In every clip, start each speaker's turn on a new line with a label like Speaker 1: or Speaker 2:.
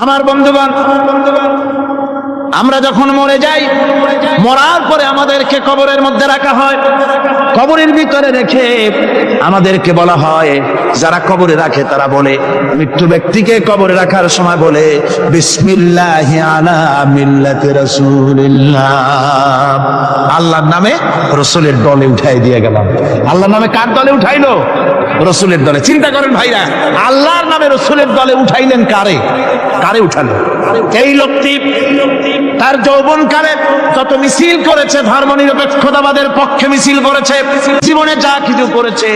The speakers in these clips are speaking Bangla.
Speaker 1: আমার বন্ধুগণ, আমরা যখন মরে যাই, মরার পরে আমাদেরকে কবরের মধ্যে রাখা হয়। কবরের ভিতরে রেখে আমাদেরকে বলা হয়, যারা কবরে রাখে তারা বলে, মৃত্যু ব্যক্তিকে কবরে রাখার সময় বলে, বিসমিল্লাহি আলা মিল্লাতি রাসূলিল্লাহ, আল্লাহর নামে রসুলের দলে উঠাই দিয়ে গেলাম। আল্লাহর নামে কার দলে উঠাইলো? রসুলের দলে। চিন্তা করেন ভাইরা, আল্লাহর নামে রসুলের দলে উঠাইলেন কারে? কারে উঠালো? এই লোকটি তার যৌবনকালে যত মিছিল করেছে, ধর্মনিরপেক্ষতাবাদের পক্ষে মিছিল করেছে, জীবনে যা কিছু করেছে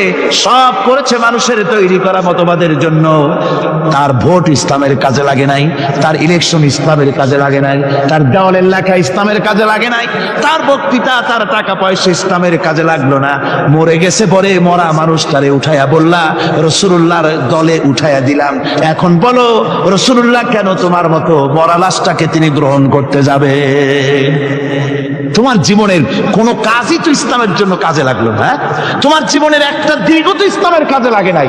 Speaker 1: সব করেছে মানুষের তৈরি করা মতবাদের জন্য। তার ভোট ইসলামের কাজে লাগে নাই, তার ইলেকশন ইসলামের কাজে লাগে নাই, তার দেওয়ালের লেখা ইসলামের কাজে লাগে নাই, তার বক্তৃতা, তার টাকা পয়সা ইসলামের কাজে লাগলো না। মরে গেছে, পরে মরা মানুষটারে উঠাইয়া বললা রাসূলুল্লাহর দলে উঠাইয়া দিলাম। এখন বলো রাসূলুল্লাহ কেন তোমার মতো মরা লাশটাকে তিনি গ্রহণ করতে যাবে? তোমার জীবনের কোন কাজই তো ইসলামের জন্য কাজে লাগলো না। তোমার জীবনের একটা দীর্ঘ তো ইসলামের কাজে লাগে নাই।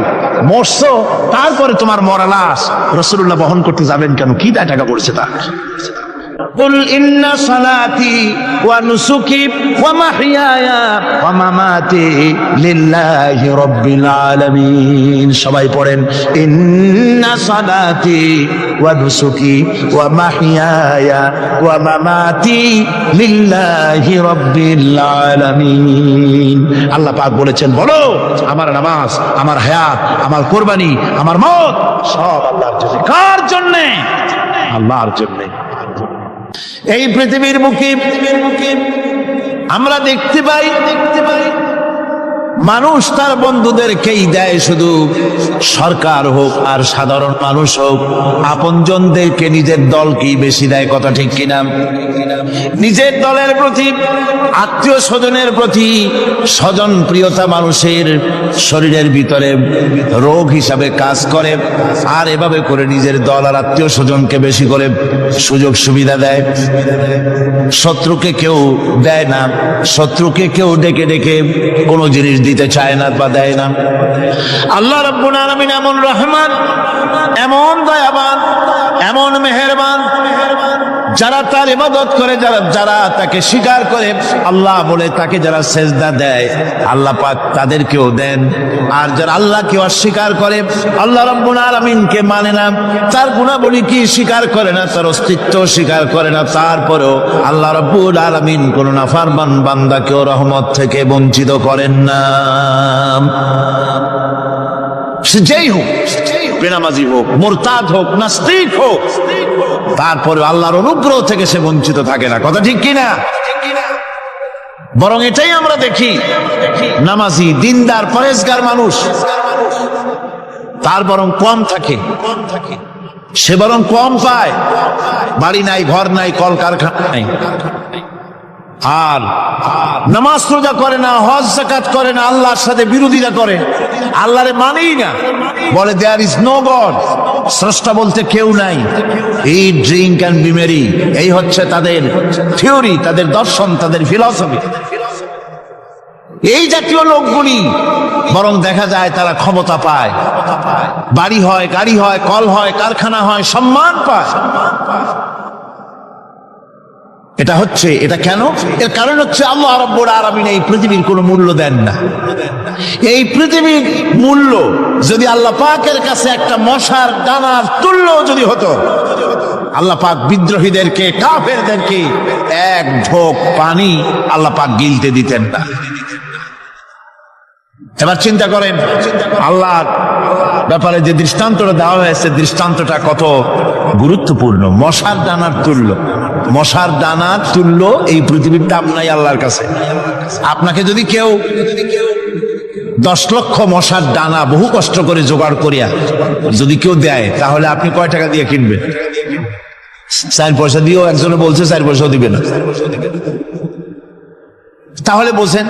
Speaker 1: মরছো, তারপরে তোমার মরা লাশ রাসূলুল্লাহ বহন করতে যাবেন কেন? কি দায় টাকা পড়ছে তার? قل إن صلاتي ونسكي ومحياي ومماتي لله رب العالمين। সবাই পড়েন, إن صلاتي ونسكي ومحياي ومماتي لله رب العالمين। আল্লাহ পাক বলেছেন, বলো আমার নামাজ, আমার হায়াত, আমার কুরবানি, আমার মওত সব আল্লাহর জন্য। কার জন্য? আল্লাহর জন্য। এই পৃথিবীর মুখে আমরা দেখতে পাই মানুষ তার বন্ধুদেরকেই দেয়, শুধু সরকার হোক আর সাধারণ মানুষ হোক, আপনজনদেরকে নিজের দলকেই বেশি দেয়। কথা ঠিক কিনা? নিজের দলের প্রতি, আত্মীয় স্বজনের প্রতি স্বজন প্রিয়তা মানুষের শরীরের ভিতরে রোগ হিসাবে কাজ করে, আর এভাবে করে নিজের দল আর আত্মীয় স্বজনকে বেশি করে সুযোগ সুবিধা দেয়। শত্রুকে কেউ দেয় না, শত্রুকে কেউ ডেকে ডেকে কোনো জিনিস দিতে চায় না বা দেয় না। আল্লাহ রাব্বুল আলামিন এমন রহমান, এমন দয়াবান, এমন মেহেরবান, যারা তার ইবাদত করে, যারা তাকে স্বীকার করে, আল্লাহ বলে তাকে যারা সেজদা দেয়, আল্লাহ পাক তাদেরকেও দেন। আর যারা আল্লাহকে অস্বীকার করে, আল্লাহ রাব্বুল আলামিনকে মানে না, তার গুণাবলী কি স্বীকার করে না, তার অস্তিত্ব স্বীকার করে না, তারপরেও আল্লাহ রাব্বুল আলামিন কোন নাফরমান বান্দাকেও রহমত থেকে বঞ্চিত করেন না। সে যেই হোক, বেনামাজি হোক, মুরতাদ হোক, নাস্তিক হোক, তারপরে আল্লাহর অনুগ্রহ থেকে সে বঞ্চিত থাকে না। কথা ঠিক কিনা? বরং এটাই আমরা দেখি, নামাজি, দিনদার, পরেজগার মানুষ তার বরং কম থাকে, সে বরং কম পায়। বাড়ি নাই, ঘর নাই, কলকারখানা নাই, আর নামাজ রোজা করে না, হজ যাকাত করে না, আল্লাহর সাথে বিরোধিতা করে, আল্লাহরে মানেই না, বলে দেয়ার ইজ নো গড, স্রষ্টা বলতে কেউ নাই। এই ড্রিঙ্ক অ্যান্ড বি মেরি, এই হচ্ছে তাদের থিওরি, তাদের দর্শন, তাদের ফিলসফি। এই জাতীয় লোকগুলি বরং দেখা যায় তারা ক্ষমতা পায়, বাড়ি হয়, গাড়ি হয়, কল হয়, কারখানা হয়, সম্মান পায়। এটা কেন? এর কারণ হচ্ছে আল্লাহ রাব্বুল আলামিন এই পৃথিবীর কোনো মূল্য দেন না। এই পৃথিবীর মূল্য যদি আল্লাহ পাকের কাছে একটা মশার দানার তুল্য যদি হতো, আল্লাহ পাক বিদ্রোহীদেরকে, কাফেরদেরকে এক ঢোক পানি আল্লাহ পাক গিলতে দিতেন না। এবার চিন্তা করেন, আল্লাহর ব্যাপারে যে দৃষ্টান্তটা দেওয়া হয়েছে, দৃষ্টান্তটা কত গুরুত্বপূর্ণ। মশার দানার তুল্য, মশার দানার তুল্য এই পৃথিবীর দাম নাই আল্লাহর কাছে। আপনাকে যদি কেউ 10 লক্ষ মশার দানা বহু কষ্ট করে জোগাড় করিয়া যদি কেউ দেয়, তাহলে আপনি কয় টাকা দিয়ে কিনবেন? 4 পয়সা দিয়েও একজনে বলছে 4 পয়সাও দিবে না। তাহলে বলছেন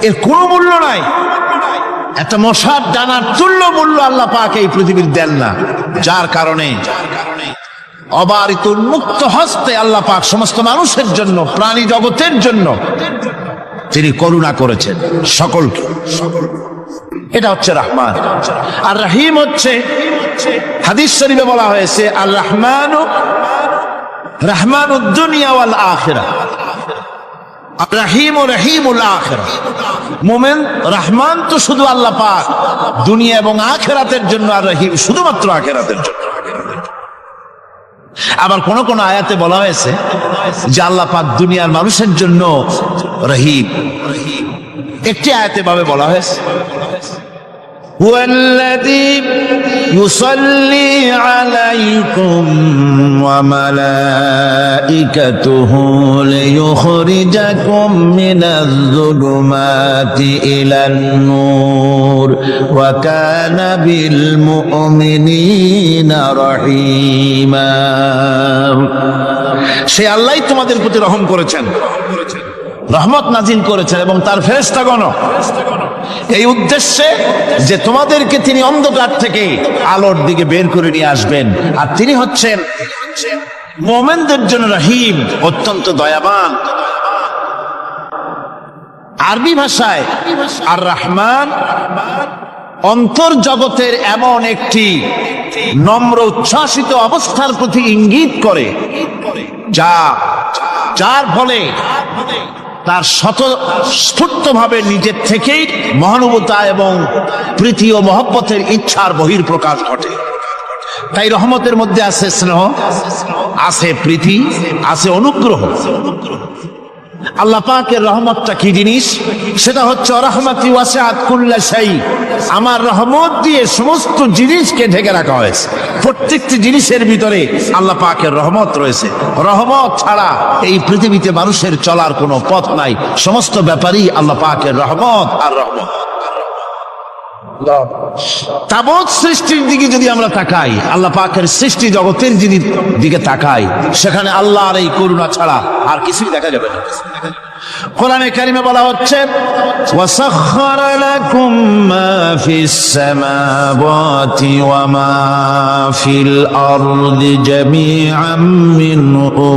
Speaker 1: এর কোনো মূল্য নাই। একটা মশার দানার তুল্য মূল্য আল্লাহ পাক এই পৃথিবীর দেন না, যার কারণে অবারিত উন্মুক্ত হস্তে আল্লাহ পাক সমস্ত মানুষের জন্য, প্রাণী জগতের জন্য তিনি করুণা করেছেন সকলকে। এটা হচ্ছে রহমান। আর রহিম হচ্ছে হাদিস শরীফে বলা হয়েছে আর রহমানু রহমানুদ দুনিয়া ওয়াল আখিরাহ, রাহিম রহিমুল আখিরাহ। মুমিন রহমান তো শুধু আল্লাহ পাক দুনিয়া এবং আখিরাতের জন্য, আর রহিম শুধুমাত্র আখিরাতের জন্য। আবার কোন কোন আয়াতে বলা হয়েছে যে আল্লাহ পাক দুনিয়ার মানুষের জন্য রহিম। একটি আয়াতে ভাবে বলা হয়েছে হুয়াল্লাযী ইউসাল্লি আলাইকুম ওয়া মালাইকাতুহু লিয়ুখরিজাকুম মিনাজ যুলুমাতি ইলান নূর ওয়া কানা বিল মুমিনিনা রহিমা। সে আল্লাহই তোমাদের প্রতি রহম করেছেন, রহমত নাজিল করেছেন এবং তার ফেরেশতাগণ এই উদ্দেশ্যে যে তোমাদেরকে তিনি অন্ধকার থেকে আলোর দিকে বের করে নিয়ে আসবেন, আর তিনি হচ্ছেন মুমিনদের জন্য রহিম, অত্যন্ত দয়াবান। আরবি ভাষায় আর রহমান অন্তর জগতের এমন একটি নম্র উচ্ছ্বাসিত অবস্থার প্রতি ইঙ্গিত করে যার ফলে তার স্বতঃস্ফূর্তভাবে নিজের থেকেই মহানুভবতা এবং প্রীতি ও মহব্বতের ইচ্ছার বহির্প্রকাশ ঘটে। তাই রহমতের মধ্যে আছে স্নেহ, আছে প্রীতি, আছে অনুগ্রহ। আল্লাহ পাকের রহমতটা কি জিনিস? সেটা হচ্ছে রহমতি ওয়াসিআত কুল্লা শাই, আমার রহমত দিয়ে সমস্ত জিনিসকে ঢেকে রাখা হয়েছে। প্রত্যেকটি জিনিসের ভিতরে আল্লাহ পাকের রহমত রয়েছে। রহমত ছাড়া এই পৃথিবীতে মানুষের চলার কোনো পথ নাই। সমস্ত ব্যাপারই আল্লাহ পাকের রহমত আর রহমত। তাবৎ সৃষ্টির দিকে যদি আমরা তাকাই, আল্লাহ পাকের সৃষ্টি জগতের দিকে তাকাই, সেখানে আল্লাহর এই করুণা ছাড়া আর কিছুই দেখা যাবে না। কোরআনে কারিমে বলা হচ্ছে ওয়াসাখখারা লাকুম মা ফিস সামাওয়াতি ওয়া মা ফিল আরদি জামিআন মিনহু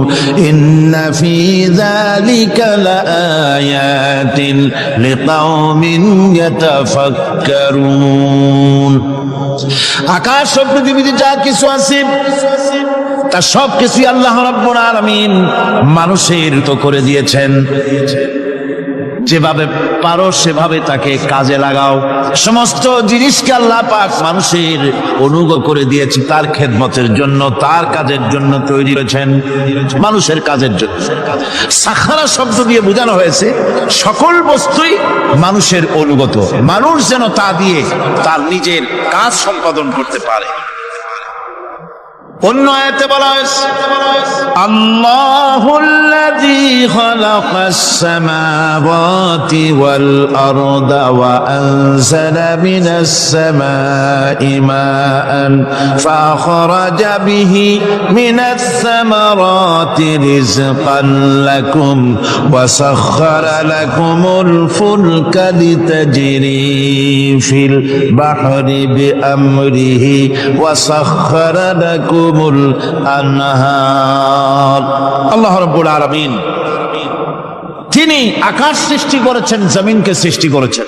Speaker 1: ইন্না ফি যালিকা লাআয়াতিন লিকাওমিন ইয়াতাফাক্কারুন। আকাশ ও পৃথিবীতে যা কিছু আছে তা সব কিছুই আল্লাহ রাব্বুল আলামিন মানুষের তো করে দিয়েছেন। যেভাবে পারো সেভাবে তাকে কাজে লাগাও। সমস্ত জিনিসকে আল্লাহ পাক মানুষের অনুগ্রহ করে দিয়েছে, তার খেদমতের জন্য, তার কাজের জন্য তৈরি করেছেন, মানুষের কাজের জন্য। সাখারা শব্দ দিয়ে বোঝানো হয়েছে সকল বস্তুই মানুষের অনুগত, মানুষ যেন তা দিয়ে তার নিজের কাজ সম্পাদন করতে পারে। অন্য আয়াতে বলা হয়েছে আল্লাহুল্লাযী খালাকাস সামাওয়াতি ওয়াল আরদা ওয়া আনজালা মিনাস সামাই মাআন ফাখরাজা বিহি মিনাস সামারাতি রিজকান লাকুম ওয়া সাখখারা লাকুমুল ফুলকা লিতাজরি ফিল বাহরি বিআমরিহি ওয়া সাখখারা লাকুম আল্লাহ রাব্বুল আলামিন তিনি আকাশ সৃষ্টি করেছেন, জমিনকে সৃষ্টি করেছেন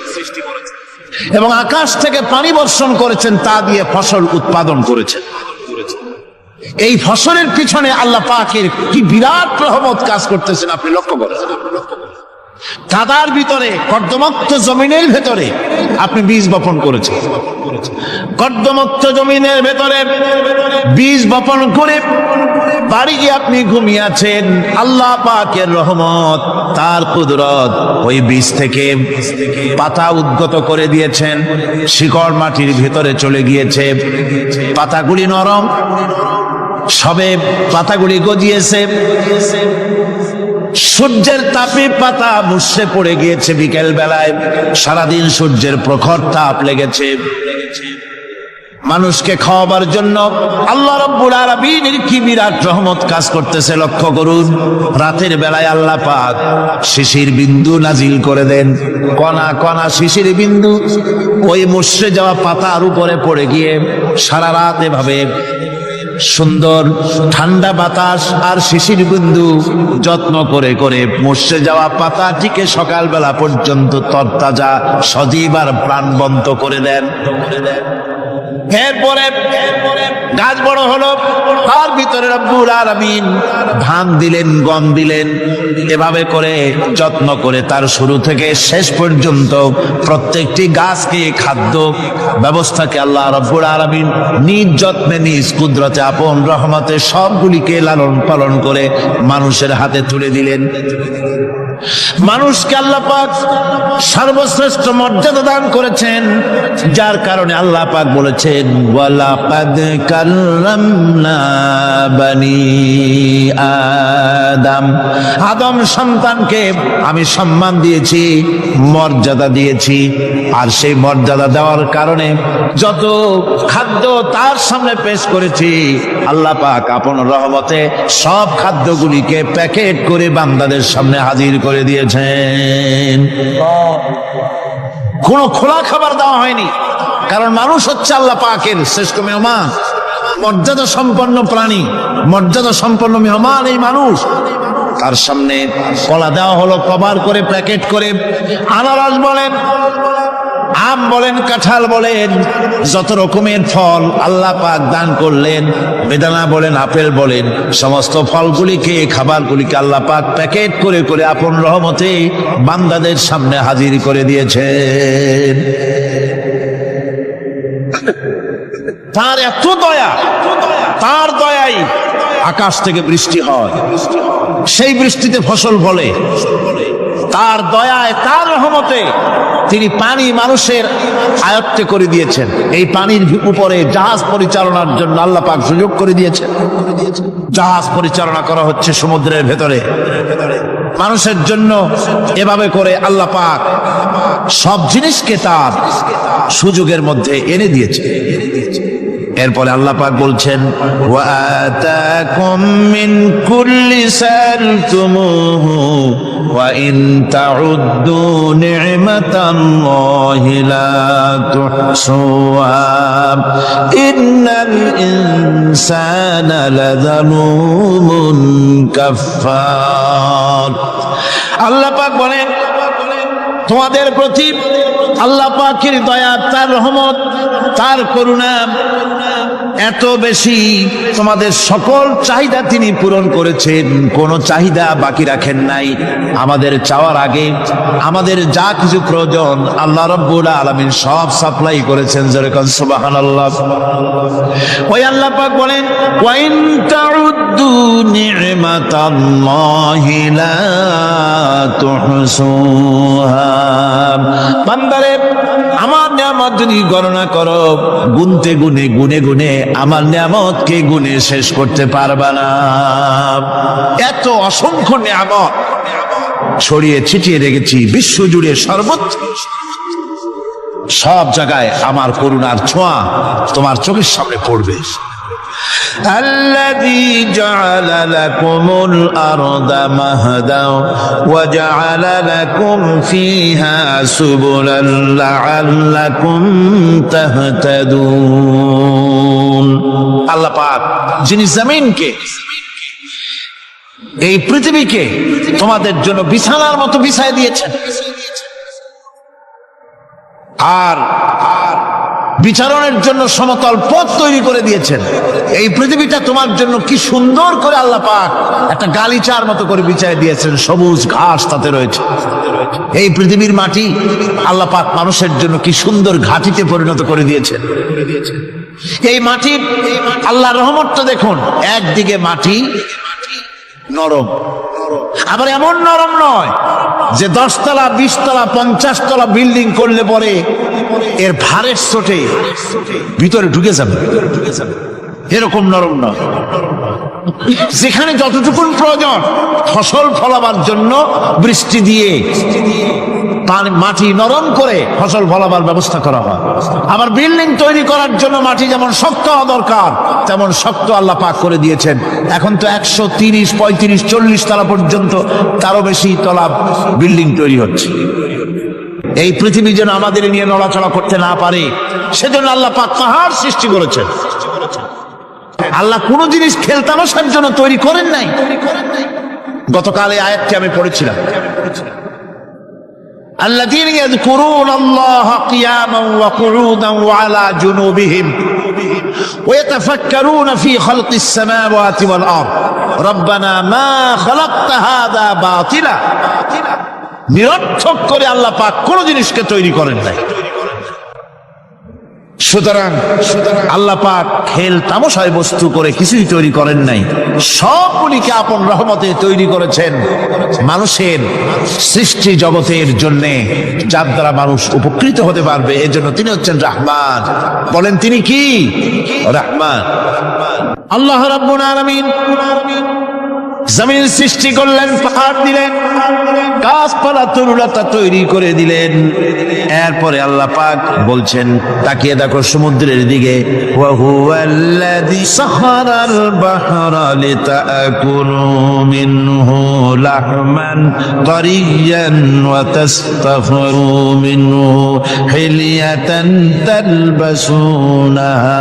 Speaker 1: এবং আকাশ থেকে পানি বর্ষণ করেছেন, তা দিয়ে ফসল উৎপাদন করেছেন। এই ফসলের পিছনে আল্লাহ পাকের কি বিরাট রহমত কাজ করতেছেন আপনি লক্ষ্য করেন। কাদার ভিতরে, কর্দমাক্ত জমিনের ভেতরে আপনি বীজ বপন করেছেন। কর্দমাক্ত জমিনের ভেতরে বীজ বপন করে বাড়ি গিয়ে আপনি ঘুমিয়ে আছেন। আল্লাহ পাকের রহমত, তার কুদরত, ওই বীজ থেকে পাতা উদ্গত করে দিয়েছেন, শিকড় মাটির ভেতরে চলে গিয়েছে, পাতাগুলি নরম, সবে পাতাগুলি গজিয়েছে। সূর্যের তাপে পাতা মুষড়ে পড়ে গিয়েছে বিকেল বেলায়, সারাদিন সূর্যের প্রখর তাপ লেগেছে। মানুষকে খাওয়াবার জন্য আল্লাহ রাব্বুল আলামিনের কি বিরাট রহমত কাজ করতেছে লক্ষ্য করুন। রাতের বেলায় আল্লাহ পাক শিশির বিন্দু নাজিল করে দেন, কণা কণা শিশির বিন্দু ওই মুষড়ে যাওয়া পাতার উপরে পড়ে গিয়ে সারা রাত এভাবে সুন্দর ঠান্ডা বাতাস আর শিশির বিন্দু যত্ন করে করে মুষড়ে যাওয়া পাতাটিকে সকালবেলা পর্যন্ত তরতাজা, সজীব আর প্রাণবন্ত করে দেন। এরপরে গাছ বড় হলো, তার ভিতরে রব্বুল আলামিন ধান দিলেন, গম দিলেন। এভাবে করে যত্ন করে তার শুরু থেকে শেষ পর্যন্ত প্রত্যেকটি গাছকে খাদ্য ব্যবস্থাকে আল্লাহ রব্বুল আলামিন নিজ যত্নে, নিজ কুদরতে, আপন রহমতে সবগুলিকে লালন পালন করে মানুষের হাতে তুলে দিলেন। মানুষকে আল্লাহ পাক সর্বশ্রেষ্ঠ মর্যাদা দান করেছেন, যার কারণে আল্লাহ পাক বলেছেন ওয়ালাকাদ কাররামনা বানি আদম, আদম সন্তানকে আমি সম্মান দিয়েছি, মর্যাদা দিয়েছি। আর সেই মর্যাদা দেওয়ার কারণে যত খাদ্য তার সামনে পেশ করেছি, আল্লাহ পাক আপন রহমতে সব খাদ্যগুলিকে প্যাকেট করে বান্দাদের সামনে হাজির করে দিয়েছেন। কোনো খোলা খাবার দেওয়া হয়নি, কারণ মানুষ হচ্ছে আল্লাহ পাকের শ্রেষ্ঠ মেহমান, মর্যাদা সম্পন্ন প্রাণী, মর্যাদা সম্পন্ন মেহমান এই মানুষ। তার সামনে কলা দেওয়া হলো কভার করে, প্যাকেট করে। আনারস বলেন, আম বলেন, কাঁঠাল বলেন, যত রকমের ফল আল্লাহ পাক দান করলেন, বেদানা বলেন, আপেল বলেন, সমস্ত ফলগুলিকে, খাবারগুলিকে আল্লাহ পাক প্যাকেট করে করে আপন রহমতে বান্দাদের সামনে হাজির করে দিয়েছেন। তার এত দয়া, তার দয়াই আকাশ থেকে বৃষ্টি হয়, সেই বৃষ্টিতে ফসল ফলে। তার দয়ায়, তার রহমতে তিনি পানি মানুষের আয়ত্তে করে দিয়েছেন। এই পানির উপরে জাহাজ পরিচালনার জন্য আল্লাহ পাক সুযোগ করে দিয়েছেন। জাহাজ পরিচালনা করা হচ্ছে সমুদ্রের ভেতরে মানুষের জন্য। এভাবে করে আল্লাহ পাক সব জিনিসকে তার সুযোগের মধ্যে এনে দিয়েছে। এরপরে আল্লাহ পাক বলছেন ওয়া আতাকুম মিন কুল্লি সালতুমুহু ওয়া ইন তাউদ্দু নি'মাতাল্লাহি লা তুহসুহা ইন্নাল ইনসানা লাযালুমুন কাফফার। আল্লাহ পাক বলেন তোমাদের প্রতি আল্লাহ পাকের দয়া, তার রহমত, তার করুণা এত বেশি, তোমাদের সকল চাহিদা তিনি পূরণ করেছেন, কোনো চাহিদা বাকি রাখেন নাই। আমাদের চাওয়ার আগে আমাদের যা কিছু প্রয়োজন আল্লাহ রাব্বুল আলামিন সব সাপ্লাই করেছেন। যেরকম সুবহানাল্লাহ। ওই আল্লাহ পাক বলেন ওয়া ইন তাউদ্দু নি'মাতাল্লাহি লা তুহসুহা। বান্দারে আমার নিয়ামত যদি গণনা করো, গুনতে গুনে গুনে গুনে আমার নিয়ামতকে গুনে শেষ করতে পারবা না। এত অসংখ্য নিয়ামত ছড়িয়ে ছিটিয়ে রেখেছি বিশ্ব জুড়ে, সর্বত্র সব জায়গায় আমার করুণার ছোঁয়া তোমার চোখের সামনে পড়বে। الذي جعل لكم الأرض مهدا وجعل لكم فيها سبلا لعلكم تهتدون। আল্লাহ পাক যিনি জমিনকে, এই পৃথিবীকে তোমাদের জন্য বিছানার মতো বিছায় দিয়েছেন, আর বিচারণের জন্য সমতল পথ তৈরি করে দিয়েছেন। এই পৃথিবীটা তোমার জন্য কি সুন্দর করে আল্লাহ পাক একটা গালিচার মতো করে বিছায় দিয়েছেন, সবুজ ঘাস তাতে রয়েছে। এই পৃথিবীর মাটি আল্লাহ পাক মানুষের জন্য কি সুন্দর ঘাটিতে পরিণত করে দিয়েছেন। এই মাটি আল্লাহর রহমতটা দেখুন, একদিকে মাটি নরম, আবার এমন নরম নয় যে 10 তলা 20 তলা 50 তলা বিল্ডিং করলে পরে এর ভারের চোটে ভিতরে ঢুকে যাবে, এরকম নরম নয়। যেখানে যতটুকু প্রয়োজন ফসল ফলাবার জন্য বৃষ্টি দিয়ে মাটি নরম করে ফসল ফলাবার ব্যবস্থা করা হয়। আবার বিল্ডিং তৈরি করার জন্য মাটি যেমন শক্ত হওয়া দরকার তেমন শক্ত আল্লাহ পাক করে দিয়েছেন। এখন তো 130, 35, 40 তলা পর্যন্ত, তারও বেশি তলা বিল্ডিং তৈরি হচ্ছে। এই পৃথিবী যেন আমাদের নিয়ে নড়াচড়া করতে না পারে সেজন্য আল্লাহ পাক পাহাড় সৃষ্টি করেছেন। আল্লাহ কোন জিনিস খেলতামশার জন্য তৈরি করেন নাই। গতকাল এই আয়াতটি আমি পড়েছিলাম, الذين يذكرون الله قياما وقعودا وعلى جنوبهم ويتفكرون في خلق السماوات والأرض ربنا ما خلقت هذا باطلا নিরর্থক করে আল্লাহ পাক কোন জিনিসকে তৈরি করেন নাই। সুতরাং আল্লাহ পাক খেল তামাশায় বস্তু করে কিছুই তৈরি করেন নাই, সবগুলিকে আপন রহমতে তৈরি করেছেন মানুষের সৃষ্টি জগতের জন্য, যার দ্বারা মানুষ উপকৃত হতে পারবে। এর জন্য তিনি হচ্ছেন রহমান। বলেন তিনি কি? রহমান। আল্লাহ রাব্বুল আলামিন জমিন সৃষ্টি করলেন, পাহাড় দিলেন, গাছপালা তরুলতা তৈরি করে দিলেন। এরপরে আল্লাহ পাক বলছেন, তাকিয়ে দেখো সমুদ্রের দিকে, ওয়া হুয়াল্লাযী সাখারাল বাহরা লিতাকুলু মিনহু লাহমান তারিয়ান ওয়া তাস্তাখরু মিনহু হিলিয়াতান তালবাসুনাহা।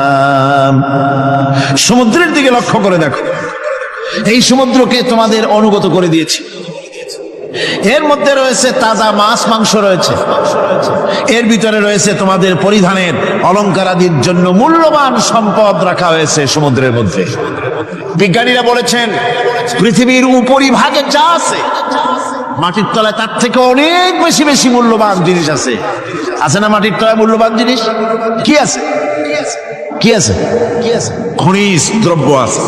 Speaker 1: সমুদ্রের দিকে লক্ষ্য করে দেখো, এই সমুদ্রকে তোমাদের অনুগত করে দিয়েছি। এর মধ্যে রয়েছে তাজা মাছ মাংস রয়েছে, এর ভিতরে রয়েছে তোমাদের পরিধানের অলংকার আদির জন্য মূল্যবান সম্পদ রাখা হয়েছে সমুদ্রের মধ্যে। বিজ্ঞানীরা বলেছেন পৃথিবীর উপরিভাগে যা আছে মাটির তলায় তার থেকে অনেক বেশি বেশি মূল্যবান জিনিস আছে। আছে না মাটির তলায় মূল্যবান জিনিস? কি আছে? কি আছে? খনিজ দ্রব্য আছে,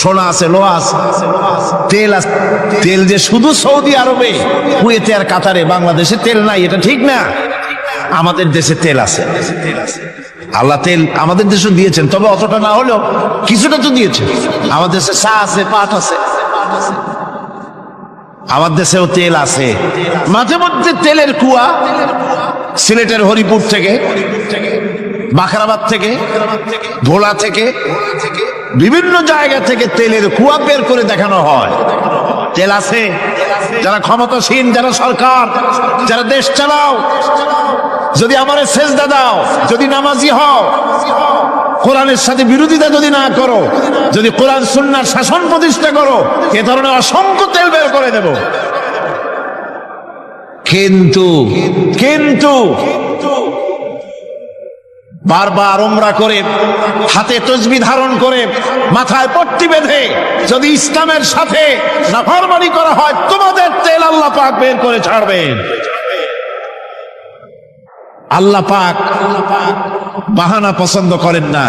Speaker 1: সোনা আছে, লোহা আছে, তেল আছে। তেল যে শুধু সৌদি আরবে, কুয়েতে আর কাতারে, বাংলাদেশে তেল নাই, এটা ঠিক না। আমাদের দেশে তেল আছে। আল্লাহ তেল আমাদের দেশে দিয়েছেন, তবে অতটা না হলেও কিছুটা তো দিয়েছেন। আমাদের দেশে চা আছে, পাট আছে, আমার দেশেও তেল আছে। মাঝে মধ্যে তেলের কুয়া সিলেটের হরিপুর থেকে, বাখরাবাদ থেকে, ভোলা থেকে, বিভিন্ন জায়গা থেকে তেলের কুয়া বের করে দেখানো হয়। তেল আছে। যারা ক্ষমতাসীন, যারা সরকার, যারা দেশ চালাও, যদি আমারে সেজদা দাও, যদি নামাজি হও, কোরআনের সাথে বিরোধিতা যদি না করো, যদি কোরআন সুন্নাহর শাসন প্রতিষ্ঠা করো, এ ধরনের অসংখ্য তেল বের করে দেব। কিন্তু বারবার উমরা করে, হাতে তসবিহ ধারণ করে, মাথায় পট্টি বেঁধে যদি ইসলামের সাথে নাফরমানি করা হয়, তোমাদের তেল আল্লাহ পাক বের করে ছাড়বেন। আল্লাহ পাক বাহানা পছন্দ করেন না।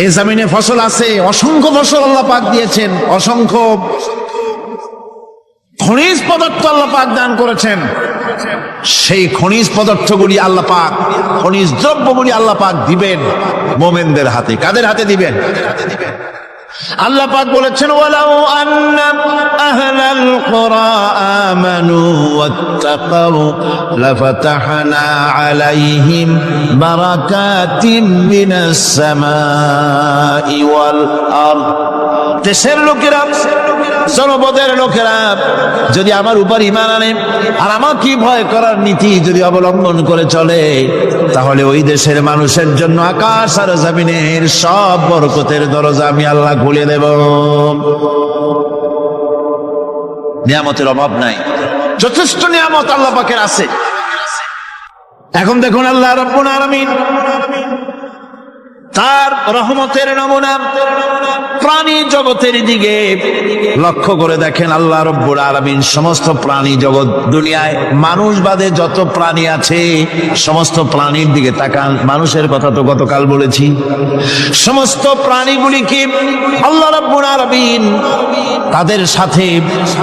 Speaker 1: এই জমিনে ফসল আছে, অসংখ্য ফসল আল্লাহ পাক দিয়েছেন, অসংখ্য খনিজ পদার্থ আল্লাহ পাক দান করেছেন। সেই খনিজ পদার্থগুলি আল্লাহ পাক, খনিজ দ্রব্যগুলি আল্লাহ পাক দিবেন মুমিনদের হাতে। কাদের হাতে দিবেন? আল্লাহ পাক বলেছেন, ওয়ালাউ আন্না আহলাল কুরা আমানু ওয়াত্তাকাউ লাফাতাহনা আলাইহিম বারাকাতিম মিনাস সামাই ওয়াল আরদ। দেশের লোকেরা, জনপদের লোকেরা যদি আমার উপর ঈমান আনে আর আমার কি ভয় করার নীতি যদি অবলম্বন করে চলে, তাহলে ওই দেশের মানুষের জন্য আকাশ আর জমিনের সব বরকতের দরজা আমি আল্লাহ খুলে দেব। নিয়ামতের অভাব নাই, যথেষ্ট নিয়ামত আল্লাহ পাকের আছে। এখন দেখুন আল্লাহ রাব্বুল আলামিন তার রহমতের নমুনা প্রাণী জগতের দিকে লক্ষ্য করে দেখেন। আল্লাহ রাব্বুল আলামিন সমস্ত প্রাণী জগৎ, দুনিয়ায় মানুষ বাদে যত প্রাণী আছে সমস্ত প্রাণীর দিকে তাকান। মানুষের কথা তো গতকাল বলেছি। সমস্ত প্রাণীগুলিকে আল্লাহ রাব্বুল আলামিন তাদের সাথে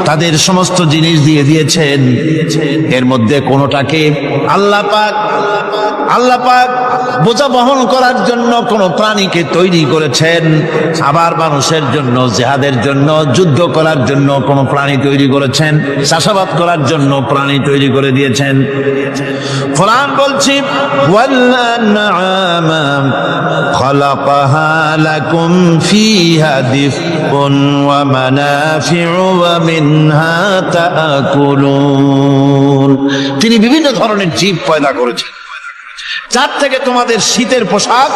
Speaker 1: তাদের সমস্ত জিনিস দিয়ে দিয়েছেন। এর মধ্যে কোনোটাকে আল্লাহ পাক বোঝা বহন করার জন্য কোন প্রাণীকে তৈরি করেছেন, আবার মানুষের জন্য, জিহাদের জন্য, যুদ্ধ করার জন্য কোন প্রাণী তৈরি করেছেন, চাষাবাদ করার জন্য প্রাণী তৈরি করে দিয়েছেন। কোরআন বলছে, ওয়াল আনআমা খালাকাহা লাকুম ফিহা দিফকুন ওয়া মানাফিউ ওয়া মিনহা তাআকুলুন। তিনি বিভিন্ন ধরনের জীব পয়দা করেছেন, যার থেকে তোমাদের শীতের পোশাক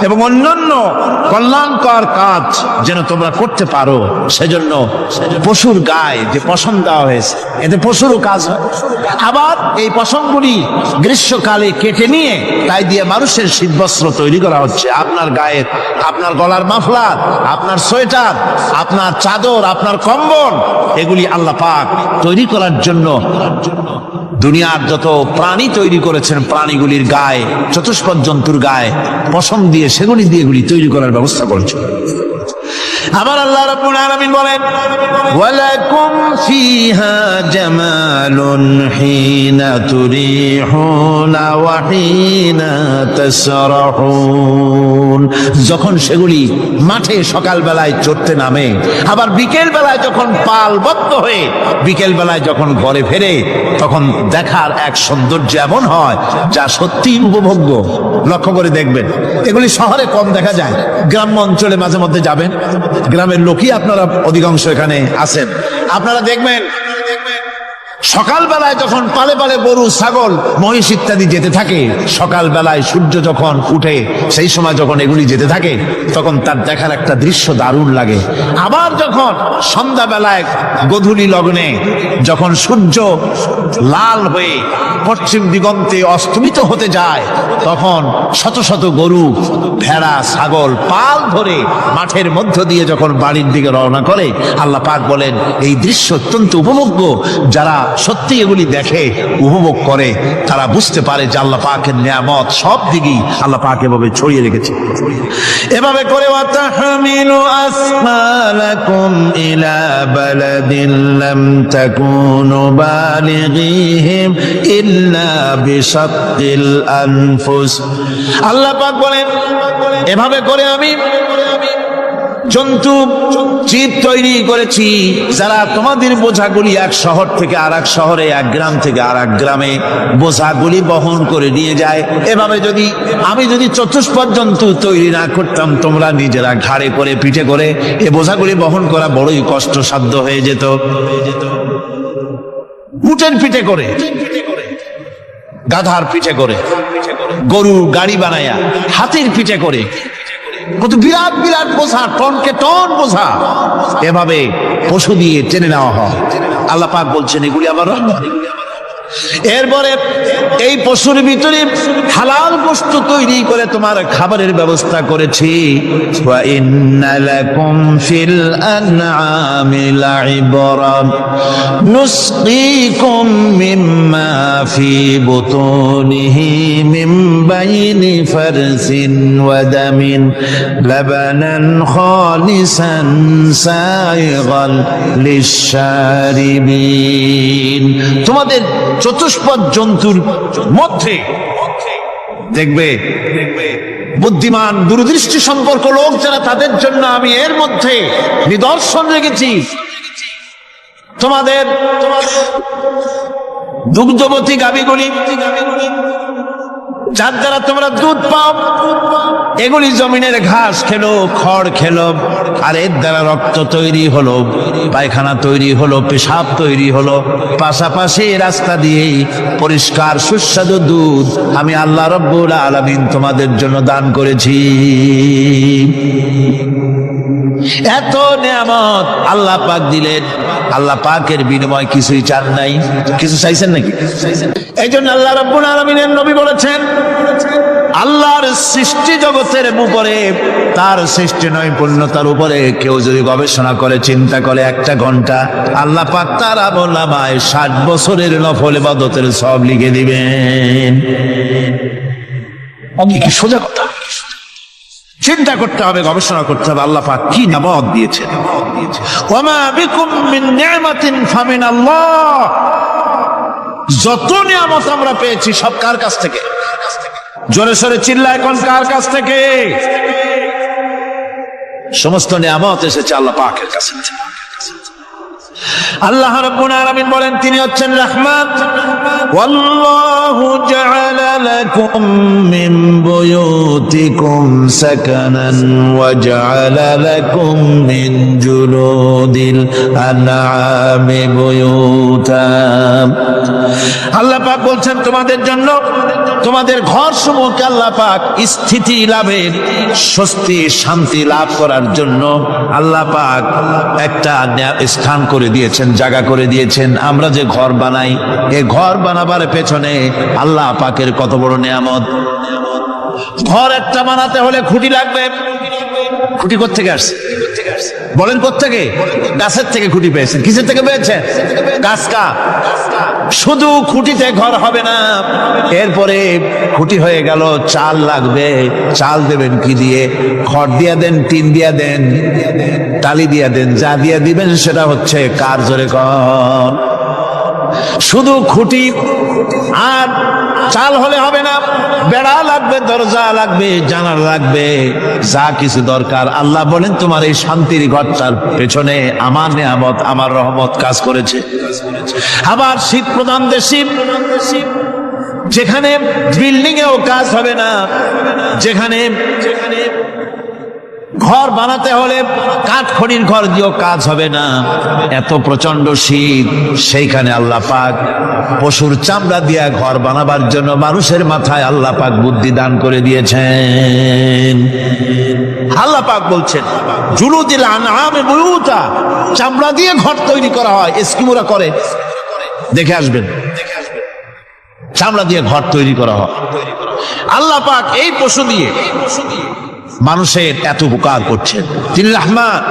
Speaker 1: এবং অন্যান্য কল্যাণকর কাজ যেন তোমরা করতে পারো, সেজন্য পশুর গায়ে যে পশম দেওয়া হয়েছে, এতে পশুরও কাজ হয়। আবার এই পশমগুলি গ্রীষ্মকালে কেটে নিয়ে তাই দিয়ে মানুষের শীতবস্ত্র তৈরি করা হচ্ছে। আপনার গায়ের, আপনার গলার মাফলার, আপনার সোয়েটার, আপনার চাদর, আপনার কম্বল, এগুলি আল্লাহ পাক তৈরি করার জন্য দুনিয়ার যত প্রাণী তৈরি করেছেন, প্রাণীগুলির গায়ে, চতুষ্পদ জন্তুর গায়ে পশম দিয়ে, সেগুলি দিয়ে এগুলি তৈরি করার ব্যবস্থা করেছেন। আবার আল্লাহ রাব্বুল আলামিন বলেন, ওয়ালাকুম ফিহা জামালুন হিনা তুরিহুনা ওয়া হিনা তাসরাহুন। যখন সেগুলি মাঠে সকাল বেলায় চড়তে নামে, আবার বিকেল বেলায় যখন পালবদ্ধ হয়ে বিকেল বেলায় যখন ঘরে ফেরে, তখন দেখার এক সৌন্দর্য এমন হয় যা সত্যি উপভোগ্য। লক্ষ্য করে দেখবেন, এগুলি শহরে কম দেখা যায়, গ্রাম্য অঞ্চলে মাঝে মধ্যে যাবেন, গ্রামের লোকই আপনারা অধিকাংশ এখানে আছেন, আপনারা দেখবেন সকাল বেলায় যখন পালে পালে গরু, ছাগল, মহিষ ইত্যাদি যেতে থাকে, সকাল বেলায় সূর্য যখন উঠে সেই সময় যখন এগুলি যেতে থাকে, তখন তার দেখার একটা দৃশ্য দারুণ লাগে। আবার যখন সন্ধ্যা বেলায় গোধূলি লগ্নে যখন সূর্য লাল হয়ে পশ্চিম দিগন্তে অস্তমিত হতে যায়, তখন শত শত গরু, ভেড়া, ছাগল পাল ধরে মাঠের মধ্য দিয়ে যখন বাড়ির দিকে রওনা করে, আল্লাহ পাক বলেন এই দৃশ্য অত্যন্ত উপভোগ্য। যারা সত্যি এগুলি দেখে, উপভোগ করে, তারা বুঝতে পারে যে আল্লাহ পাকের নিয়ামত সব দিকেই আল্লাহ পাক এভাবে ছড়িয়ে রেখেছে। এভাবে করে ওয়াতাহমিলু আসমালাকুম ইলা বালাদিন লাম তাকুনু বালিগিহিম ইল্লা বিশাক্কিল আনফুস। আল্লাহ পাক বলেন, এভাবে করে আমি জন্তু জীব তৈরি করেছি যারা তোমাদের বোঝাগুলি এক শহর থেকে আর এক শহরে, এক গ্রাম থেকে আর এক গ্রামে বোঝাগুলি বহন করে নিয়ে যায়। এভাবে আমি যদি চতুষ্পদ জন্তু তৈরি না করতাম, তোমরা নিজেরা ঘাড়ে করে, পিঠে করে এ বোঝাগুলি বহন করা বড়ই কষ্টসাধ্য হয়ে যেত। উটের পিঠে করে, গাধার পিঠে করে, গরু গাড়ি বানায়া, হাতির পিঠে করে, কত বিরাট বিরাট বোঝা, টনকে টন বোঝা এভাবে পশু দিয়ে টেনে নেওয়া হয়। আল্লাহ পাক বলছেন এগুলি আমার রহমত। এরপরে এই পশুর ভিতরে হালাল গোশত তৈরি করে তোমার খাবারের ব্যবস্থা করেছি। ওয়া ইন্না লাকুম ফিল আনআমি লাইবরা নুসকিকুম মিম্মা ফি বুতুনিহি মিন বাইনি ফারসিন ওয়া দামিন লাবানান খালিসান সাইগান লিশ-শারিবিন। তোমাদের চতুষ্পদ জন্তুর মধ্যে দেখবে বুদ্ধিমান, দূরদৃষ্টি সম্পর্ক লোক যারা, তাদের জন্য আমি এর মধ্যে নিদর্শন রেখেছি। তোমাদের দুগ্ধবতী গাভীগুলি, যার দ্বারা তোমরা দুধ পাও, এগুলি জমিনের ঘাস খেলো, খড় খেলো, আর এর দ্বারা রক্ত তৈরি হলো, পায়খানা তৈরি হলো, পেশাব তৈরি হলো, পাশাপাশি রাস্তা দিয়েই পরিষ্কার সুস্বাদু দুধ আমি আল্লাহ রাব্বুল আলামিন তোমাদের জন্য দান করেছি। এত নিয়ামত আল্লাহ পাক দিলেন, আল্লাহ পাকের বিনিময় কিছুই চান নাই। কিছু চাইছেন নাকি? এই জন্য আল্লাহ রাব্বুল আলামিনের নবী বলেছেন, আল্লাহর সৃষ্টি জগতের উপরে, তার সৃষ্টি নৈপুণ্যতার উপরে কেউ যদি গবেষণা করে, চিন্তা করে একটা ঘন্টা, আল্লাহ পাক তার আমলনামায় 60 বছরের নফল ইবাদতের সব লিখে দিবেন। কি সোজা কথা। চিন্তা করতে হবে, গবেষণা করতে হবে আল্লাহ পাক কি নিয়ামত দিয়েছেন। ওয়ামা বিকুম মিন নি'মাতিন ফামিনাল্লাহ। যত নিয়ামত আমরা পেয়েছি সব কার কাছ থেকে? জোরে সোরে চিল্লায় কোন কার কাছ থেকে? সমস্ত নিয়ামত এসেছে আল্লাহ পাকের কাছে। আল্লাহ রাব্বুল আলামিন বলেন তিনি হচ্ছেন রাহমান। ওয়াল্লাহু জাআলা লাকুম মিন বুয়ুতিকুম সাকানান ওয়া জাআলা লাকুম মিন জুলুদিল আনআমি বুয়ুতা। আল্লাহ পাক বলছেন তোমাদের জন্য তোমাদের ঘর সমূহকে আল্লাহ পাক স্থিতি লাভের, স্বস্তি শান্তি লাভ করার জন্য আল্লাহ পাক একটা স্থান করে দিয়েছেন, জায়গা করে দিয়েছেন। আমরা যে ঘর বানাই, এই ঘর বানাবার পেছনে আল্লাহ পাকের কত বড় নিয়ামত। ঘর একটা বানাতে হলে খুঁটি লাগবে। খুঁটি কোত্থেকে আসছে বলেন? কোত্থেকে? গাছের থেকে খুঁটি পেয়েছেন। কিসের থেকে পেয়েছেন? গাছ। কা শুধু খুঁটিতে ঘর হবে না, এরপরে খুঁটি হয়ে গেল, চাল লাগবে। চাল দেবেন কি দিয়ে? খড় দিয়া দেন, টিন দিয়া দেন, টালি দিয়া দেন, যা দিয়া দিবেন সেটা হচ্ছে কার, জোরে কর। শুধু খুঁটি আর চাল হলে হবে না, বেড়া লাগবে, দরজা লাগবে, জানালা লাগবে, যা কিছু দরকার। আল্লাহ বলেন তোমার এই শান্তির ঘরটার পেছনে আমার নিয়ামত, আমার রহমত কাজ করেছে। আবার শীত প্রধান দেশে যেখানে বিল্ডিং এও কাজ হবে না, যেখানে ঘর বানাতে হলে কাঠ খড়ির ঘর দিয়েও কাজ হবে না, এত প্রচন্ড শীত, সেইখানে আল্লাহ পাক পশুর চামড়া দিয়া ঘর বানাবার জন্য মানুষের মাথায় আল্লাহ পাক বুদ্ধি দান করে দিয়েছেন। আল্লাহ পাক বলছেন জুলুদিল আনআমি বুয়ুতা, চামড়া দিয়ে ঘর তৈরি করা হয়। এস্কিমোরা করে, দেখে আসবেন, চামড়া দিয়ে ঘর তৈরি করা হয়। আল্লাহ পাক এই পশু দিয়ে মানুষের এত উপকার করছেন। তিনি রহমান।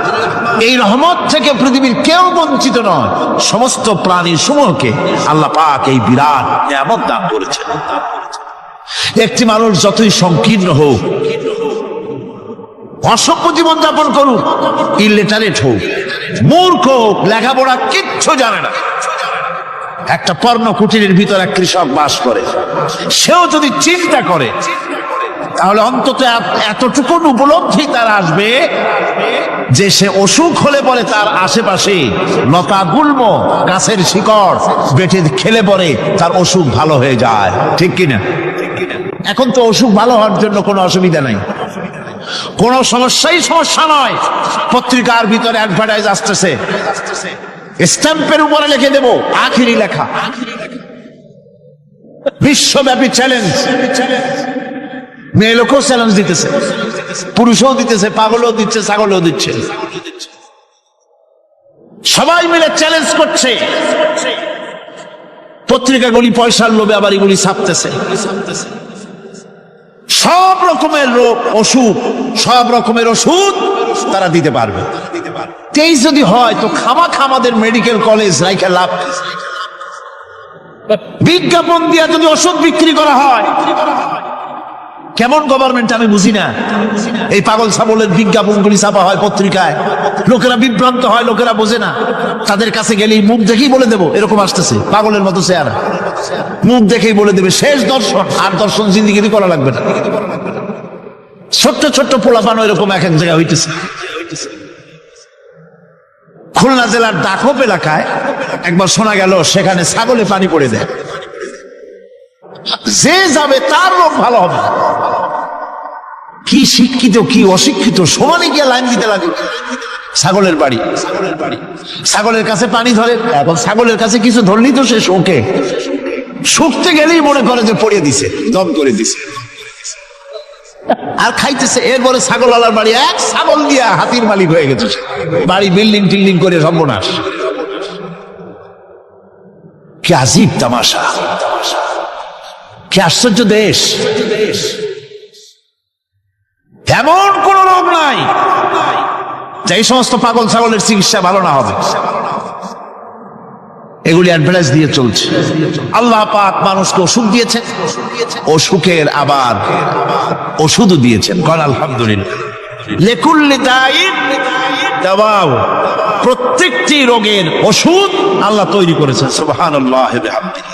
Speaker 1: এই রহমত থেকে পৃথিবীর কেউ বঞ্চিত নয়। সমস্ত প্রাণী সমূহকে আল্লাহ পাক এই বিরাট নিয়ামত দান করেছেন। একটি মানুষ যতই সংকীর্ণ হোক, অসভ্য জীবন যাপন করুক, ইলিটারেট হোক, মূর্খ হোক, লেখাপড়া কিচ্ছু জানে না, একটা পর্ণ কুটিরের ভিতর এক কৃষক বাস করে, সেও যদি চিন্তা করে তাহলে অন্তত এতটুকু উপলব্ধি তার আসবে যে সে অসুখ হলে পরে তার আশেপাশে লতা গুল্ম, গাছের শিকড় বেটে খেলে পরে তার অসুখ ভালো হয়ে যায়। ঠিক কিনা? এখন তো অসুখ ভালো হওয়ার জন্য কোনো অসুবিধা নাই, কোনো সমস্যা নয়। পত্রিকার ভিতরে অ্যাডভার্টাইজ আসতেছে, স্ট্যাম্পের উপরে লিখে দেব আখিরি লেখা, বিশ্বব্যাপী চ্যালেঞ্জ। মেয়ে লোকও চ্যালেঞ্জ দিতেছে, পুরুষও দিতেছে, পাগলও দিচ্ছে, ছাগলও দিচ্ছে, সবাই মিলে চ্যালেঞ্জ করছে। পত্রিকাগুলি পয়সার লোভে আবার এগুলি ছাপতেছে। সব রকমের রোগ, অসুখ, সব রকমের ওষুধ তারা দিতে পারবে। তেইশ যদি হয় তো খামাখা আমাদের মেডিকেল কলেজ রাইখা লাভ। বিজ্ঞাপন দিয়া যদি ওষুধ বিক্রি করা হয়, কেমন গভর্নমেন্ট আমি বুঝি না। এই পাগল ছাগলের বিজ্ঞাপনগুলি ছাপা হয় পত্রিকায়, লোকেরা বিভ্রান্ত হয়, লোকেরা বোঝে না। তাদের কাছে গেলেই মুখ দেখেই বলে দেবো এরকম আসতেছে, পাগলের মতো চেহারা, মুখ দেখেই বলে দেবে শেষ দর্শন। আর দর্শন জিন্দিগি করা লাগবে না। ছোট্ট ছোট্ট পোলাপানো এরকম এক এক জায়গায় হইতেছে। খুলনা জেলার দাখপ এলাকায় একবার শোনা গেল সেখানে ছাগলে পানি পড়ে দেয়, যে যাবে তার রোগ ভালো হবে। কি শিক্ষিত কি অশিক্ষিত সমানে গিয়ে লাইন দিতে লাগে। ছাগলের বাড়ি, ছাগলের কাছে পানি ধরে। এখন ছাগলের কাছে কিছু ধরলি তো সে শোকে, শুকতে গেলেই মনে করে যে পড়িয়ে দিছে, দম করে দিছে, আর খাইতেছে। এরপরে ছাগলওয়ালার বাড়ি এক ছাগল দিয়া হাতির মালিক হয়ে গেছে, বাড়ি বিল্ডিং টিল্ডিং করে সর্বনাশ। কি আজীব তামাশা, কি আশ্চর্য দেশ। এমন কোন রোগ নাই যে এই সমস্ত পাগল ছাগলের চিকিৎসা ভালো না হবে। এগুলি অ্যাডভার্টাইজ দিয়ে চলছে। আল্লাহ পাক মানুষকে অসুখ দিয়েছেন, অসুখের আবার ওষুধও দিয়েছেন। কারণ আলহামদুলিল্লাহ লিকুল্লি দাইন দাওয়াও, প্রত্যেকটি রোগের ওষুধ আল্লাহ তৈরি করেছেন। সুবহানাল্লাহ ওয়া বিহামদিহি।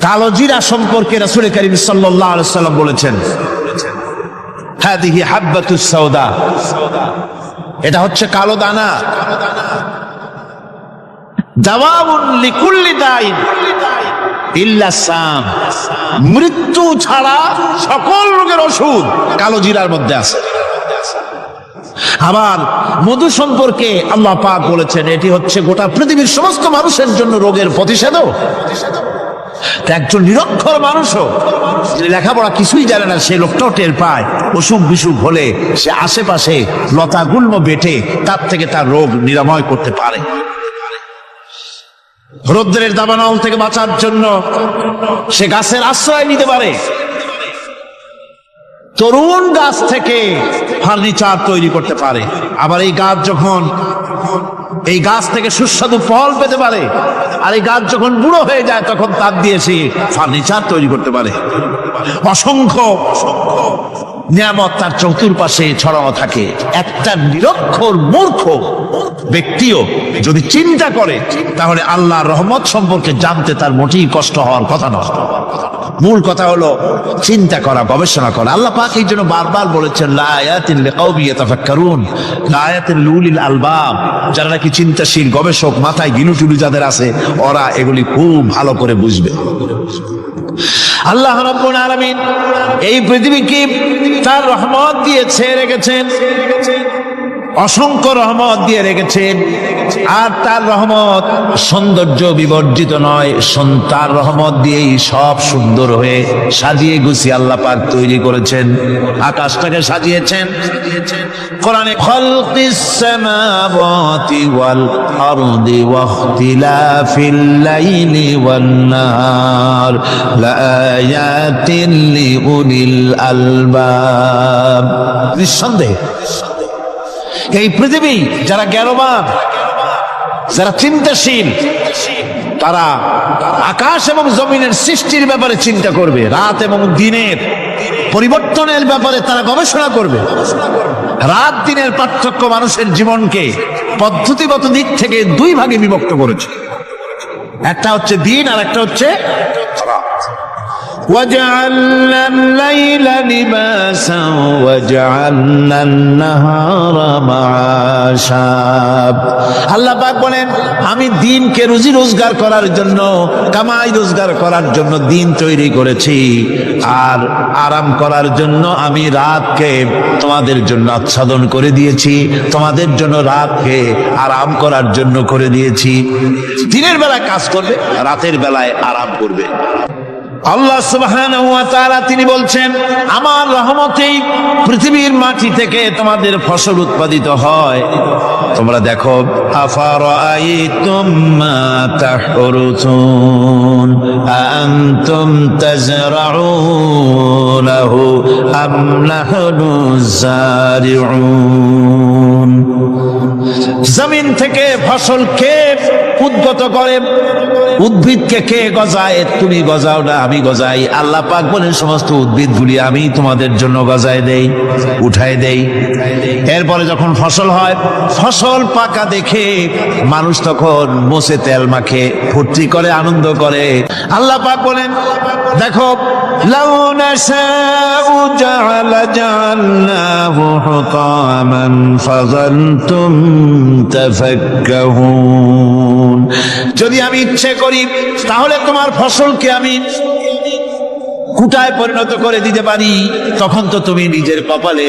Speaker 1: কালো জিরা সম্পর্কে রাসূল কারীম সাল্লাল্লাহু আলাইহি ওয়াসাল্লাম বলেছেন, হাদিহি হাব্বাতুস সাওদা এটা হচ্ছে কালো দানা। দাওয়াউন লিকুল্লি দাইন ইল্লা সাম, মৃত্যু ছাড়া সকল রোগের ওষুধ কালো জিরার মধ্যে আছে। আবার মধু সম্পর্কে আল্লাহ পাক বলেছেন এটি হচ্ছে গোটা পৃথিবীর সমস্ত মানুষের জন্য রোগের প্রতিষেধক। একজন নিরক্ষর মানুষও যিনি লেখাপড়া কিছুই জানে না, সে লোকটাও টের পায় অসুখ বিসুখ হলে সে আশেপাশে লতা গুল্ম বেটে তার থেকে তার রোগ নিরাময় করতে পারে। রৌদ্রের দাবানল থেকে বাঁচার জন্য সে গাছের আশ্রয় নিতে পারে। তরুণ গাছ থেকে ফার্নিচার তৈরি করতে পারে। আবার এই গাছ থেকে সুস্বাদু ফল পেতে পারে। আর এই গাছ যখন বুড়ো হয়ে যায় তখন তার দিয়ে সে ফার্নিচার তৈরি করতে পারে। অসংখ্য নিয়ামত তার চতুর্পাশে ছড়ানো থাকে। একটা নিরক্ষর মূর্খ ব্যক্তিও যদি চিন্তা করে তাহলে আল্লাহর রহমত সম্পর্কে জানতে তার মোটেই কষ্ট হওয়ার কথা নয়। মূল কথা হলো চিন্তা করা, গবেষণা করা। আল্লাহ পাক এই জন্য বারবার বলেছেন লা আয়াতিন লিকাউমিন ইয়াতাফাক্কারুন, লা আয়াতিন লিউলিল আলবাব, যারা নাকি চিন্তাশীল গবেষক, মাথায় গিলুটুলু যাদের আছে, ওরা এগুলি খুব ভালো করে বুঝবে। আল্লাহ রাব্বুল আলামিন এই পৃথিবীকে তার রহমত দিয়ে ছেয়ে রেখেছেন, অসংখ্য রহমত দিয়ে রেখেছেন। আর তার রহমত সৌন্দর্য বিবর্জিত নয়, তার রহমত দিয়েই সব সুন্দর হয়ে সাজিয়ে গুছিয়ে আল্লাহ পাক তৈরি করেছেন। আকাশটাকে সাজিয়েছেন কোরআনে খালকিস সামাওয়াতি ওয়াল আরদি ওয়াখতিলাফিল লাইলি ওয়ান নাহার লাআয়াতিন লিউলিল আলবাব। নিঃসন্দেহে এই পৃথিবী যারা জ্ঞানবান, যারা চিন্তাশীল, তারা আকাশ এবং জমিনের সৃষ্টির ব্যাপারে চিন্তা করবে, রাত এবং দিনের পরিবর্তনের ব্যাপারে তারা গবেষণা করবে। রাত দিনের পার্থক্য মানুষের জীবনকে পদ্ধতিগত দিক থেকে দুই ভাগে বিভক্ত করেছে। একটা হচ্ছে দিন আর একটা হচ্ছে রাত। وَجَعَلْنَا اللَّيْلَ لِبَاسًا وَجَعَلْنَا النَّهَارَ مَعَاشًا। আল্লাহ পাক বলেন আমি দিনকে রুজি রোজগার করার জন্য, কামাই রোজগার করার জন্য দিন তৈরি করেছি, আর আরাম করার জন্য আমি রাতকে তোমাদের জন্য আচ্ছাদন করে দিয়েছি, তোমাদের জন্য রাতকে আরাম করার জন্য করে দিয়েছি। দিনের বেলায় কাজ করবে, রাতের বেলায় আরাম করবে। আল্লাহ সুবহানাহু ওয়া তাআলা তিনি বলছেন আমার রহমতেই পৃথিবীর মাটি থেকে তোমাদের ফসল উৎপাদিত হয়। তোমরা দেখো আফারাআইতুম মা তাহরুসুন আনতুম তাজরাউনাহু আম নাহনু যারিউন। জমিন থেকে ফসল কে উদ্গত করে? উদ্ভিদকে কে গজায়? তুমি গজাও না, আমি গজাই। আল্লাহ পাক বলেন সমস্ত উদ্ভিদগুলি আমি তোমাদের জন্য গজায় দেই, উঠায় দেই। এরপরে যখন ফসল হয়, ফসল পাকা দেখে মানুষ তখন মোষে তেল মাখে, ফুর্তি করে, আনন্দ করে। আল্লাহ পাক বলেন দেখো লাউ নাশাউ জাআলনাহু হুতামান ফাযালতুম তাফাক্কাহুন। যদি আমি ইচ্ছে করি তাহলে তোমার ফসলকে আমি কুটায় পরিণত করে দিতে পারি, তখন তো তুমি নিজের কপালে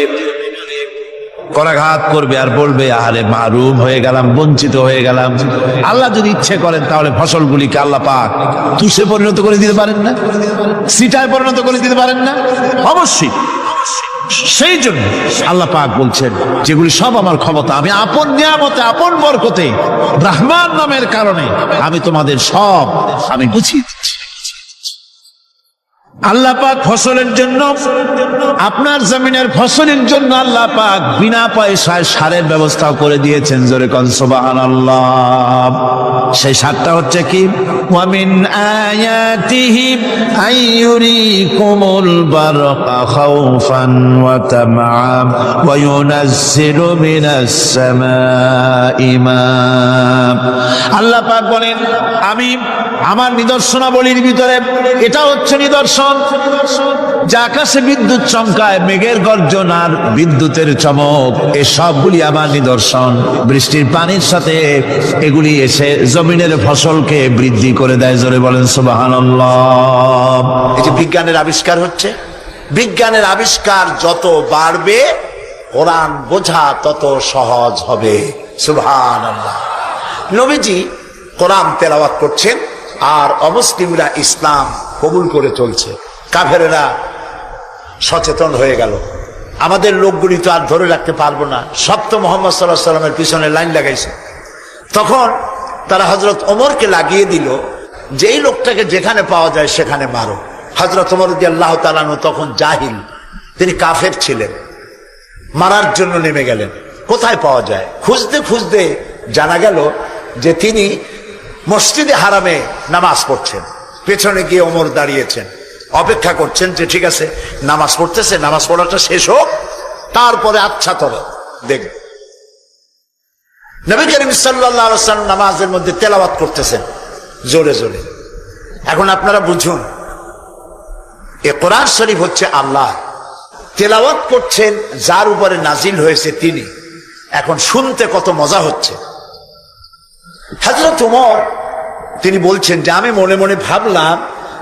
Speaker 1: করাঘাত করবে আর বলবে আহারে মাহরুম হয়ে গেলাম, বঞ্চিত হয়ে গেলাম। আল্লাহ যদি ইচ্ছে করেন তাহলে ফসলগুলিকে আল্লাহ পাক তুষে পরিণত করে দিতে পারেন না? সিটায় পরিণত করে দিতে পারেন না? অবশ্যই। সেই জন্য আল্লাহ পাক বলছেন যেগুলি সব আমার ক্ষমতা, আমি আপন নিয়ামতে, আপন বরকতে, রহমান নামের কারণে আমি তোমাদের সব আমি গুছিয়ে দিচ্ছি। আল্লাহ পাক ফসলের জন্য, আপনার জমিনের ফসলের জন্য আল্লাহ পাক বিনা পয়সায় সারের ব্যবস্থাও করে দিয়েছেন। জোরে কোন সুবহানাল্লাহ। সেই সারটা হচ্ছে কি? ওয়া মিন আয়াতিহি আইয়ুরিকুমুল বারকা খাউফান ওয়া তামআন ওয়া ইউনাজ্জিলু মিনাস সামাই মা। আল্লাহ পাক বলেন আমি আমার নিদর্শনাবলীর ভিতরে এটা হচ্ছে নিদর্শন যে আকাশে বিদ্যুৎ চমকায়, মেঘের গর্জন আর বিদ্যুতের চমক, এই সবগুলি আমার নিদর্শন। বৃষ্টির পানির সাথে এগুলি এসে জমিনের ফসলকে বৃদ্ধি করে দেয়। জোরে বলেন সুবহানাল্লাহ। এই যে বিজ্ঞানের আবিষ্কার হচ্ছে, বিজ্ঞানের আবিষ্কার যত বাড়বে কোরআন বোঝা তত সহজ হবে। সুবহানাল্লাহ। নবীজি কোরআন তেলাওয়াত করছেন আর অমুসলিমরা ইসলাম কবুল করে চলছে। কাফেরেরা সচেতন হয়ে গেল, আমাদের লোকগুলি তো আর ধরে রাখতে পারবো না, সব তো মোহাম্মদ সাল্লাল্লাহু আলাইহি ওয়াসাল্লামের পিছনে লাইন লাগাইছে। তখন তারা হযরত ওমরকে লাগিয়ে দিল, যেই লোকটাকে যেখানে পাওয়া যায় সেখানে মারো। হযরত ওমর রাদিয়াল্লাহু তাআলা আনহু তখন জাহিল, তিনি কাফের ছিলেন, মারার জন্য নেমে গেলেন। কোথায় পাওয়া যায় খুঁজতে খুঁজতে জানা গেল যে তিনি মসজিদে হারামে নামাজ পড়ছেন। পেছনে গিয়ে ওমর দাঁড়িয়েছেন, অপেক্ষা করছেন যে ঠিক আছে নামাজ পড়তেছে, নামাজ পড়াটা শেষ হোক, তারপরে আচ্ছা তবে দেখ। নবী করিম সাল্লাল্লাহু আলাইহি ওয়াসাল্লাম নামাজের মধ্যে তেলাওয়াত করতেছেন জোরে জোরে। এখন আপনারা বুঝুন, এ কোরআন শরীফ হচ্ছে আল্লাহ, তেলাওয়াত করছেন যার উপরে নাজিল হয়েছে তিনি। এখন শুনতে কত মজা হচ্ছে। হযরত ওমর তিনি বলছেন যে আমি মনে মনে ভাবলাম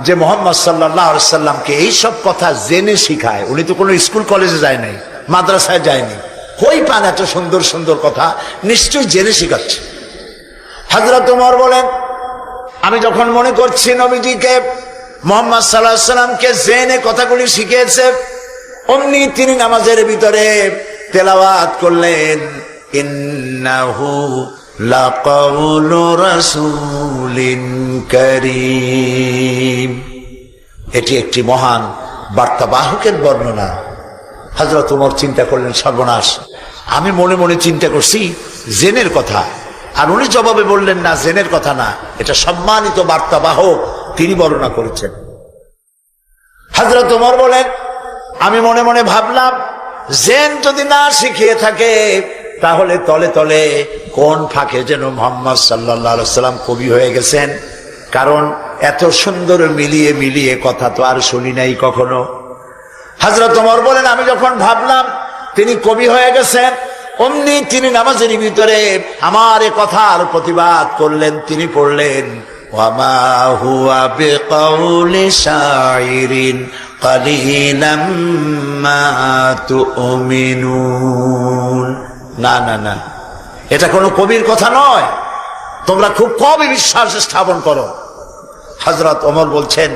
Speaker 1: যে মুহাম্মদ সাল্লাল্লাহু আলাইহি সাল্লামকে এইসব কথা জেনে শিখায়। উনি তো কোনো স্কুল কলেজে যায় নাই, মাদ্রাসায় যায়নি, কই পান এত সুন্দর সুন্দর কথা, নিশ্চয়ই জেনে শিখাচ্ছে। হযরত ওমর বলেন আমি যখন মনে করছি নবীজিকে মুহাম্মদ সাল্লাল্লাহু আলাইহি সাল্লামকে জেনে কথাগুলি শিখিয়েছে, অমনি তিনি নামাজের ভিতরে তেলাওয়াত করলেন, ইন্নাহু লাকাউলু রাসূলিন কারীম। এটি একটি মহান বার্তাবাহকের বর্ণনা। হযরত ওমর চিন্তা করলেন সর্বনাশ, আমি মনে মনে চিন্তা করছি জেনের কথা, আর উনি জবাবে বললেন না জেনের কথা না, এটা সম্মানিত বার্তাবাহক তিনি বর্ণনা করেছেন। হযরত ওমর বলেন আমি মনে মনে ভাবলাম জেন যদি না শিখিয়ে থাকে তাহলে তলে তলে কোন ফাঁকে যেন মুহাম্মদ সাল্লাল্লাহু আলাইহি ওয়াসাল্লাম কবি হয়ে গেছেন, কারণ এত সুন্দর মিলিয়ে মিলিয়ে কথা তো আর শুনি নাই কখনো। হযরত ওমর বলেন আমি যখন ভাবলাম তিনি কবি হয়ে গেছেন, অমনি তিনি নামাজের ভিতরে আমার এ কথার প্রতিবাদ করলেন। তিনি পড়লেন ওয়ামা হুয়া বিকাউলি শাইরিন কালিলাম মা তুমিনুন। না না না, এটা কোনো কবির কথা নয়, তোমরা খুব কমই বিশ্বাস স্থাপন করো। হযরত ওমর বলছেন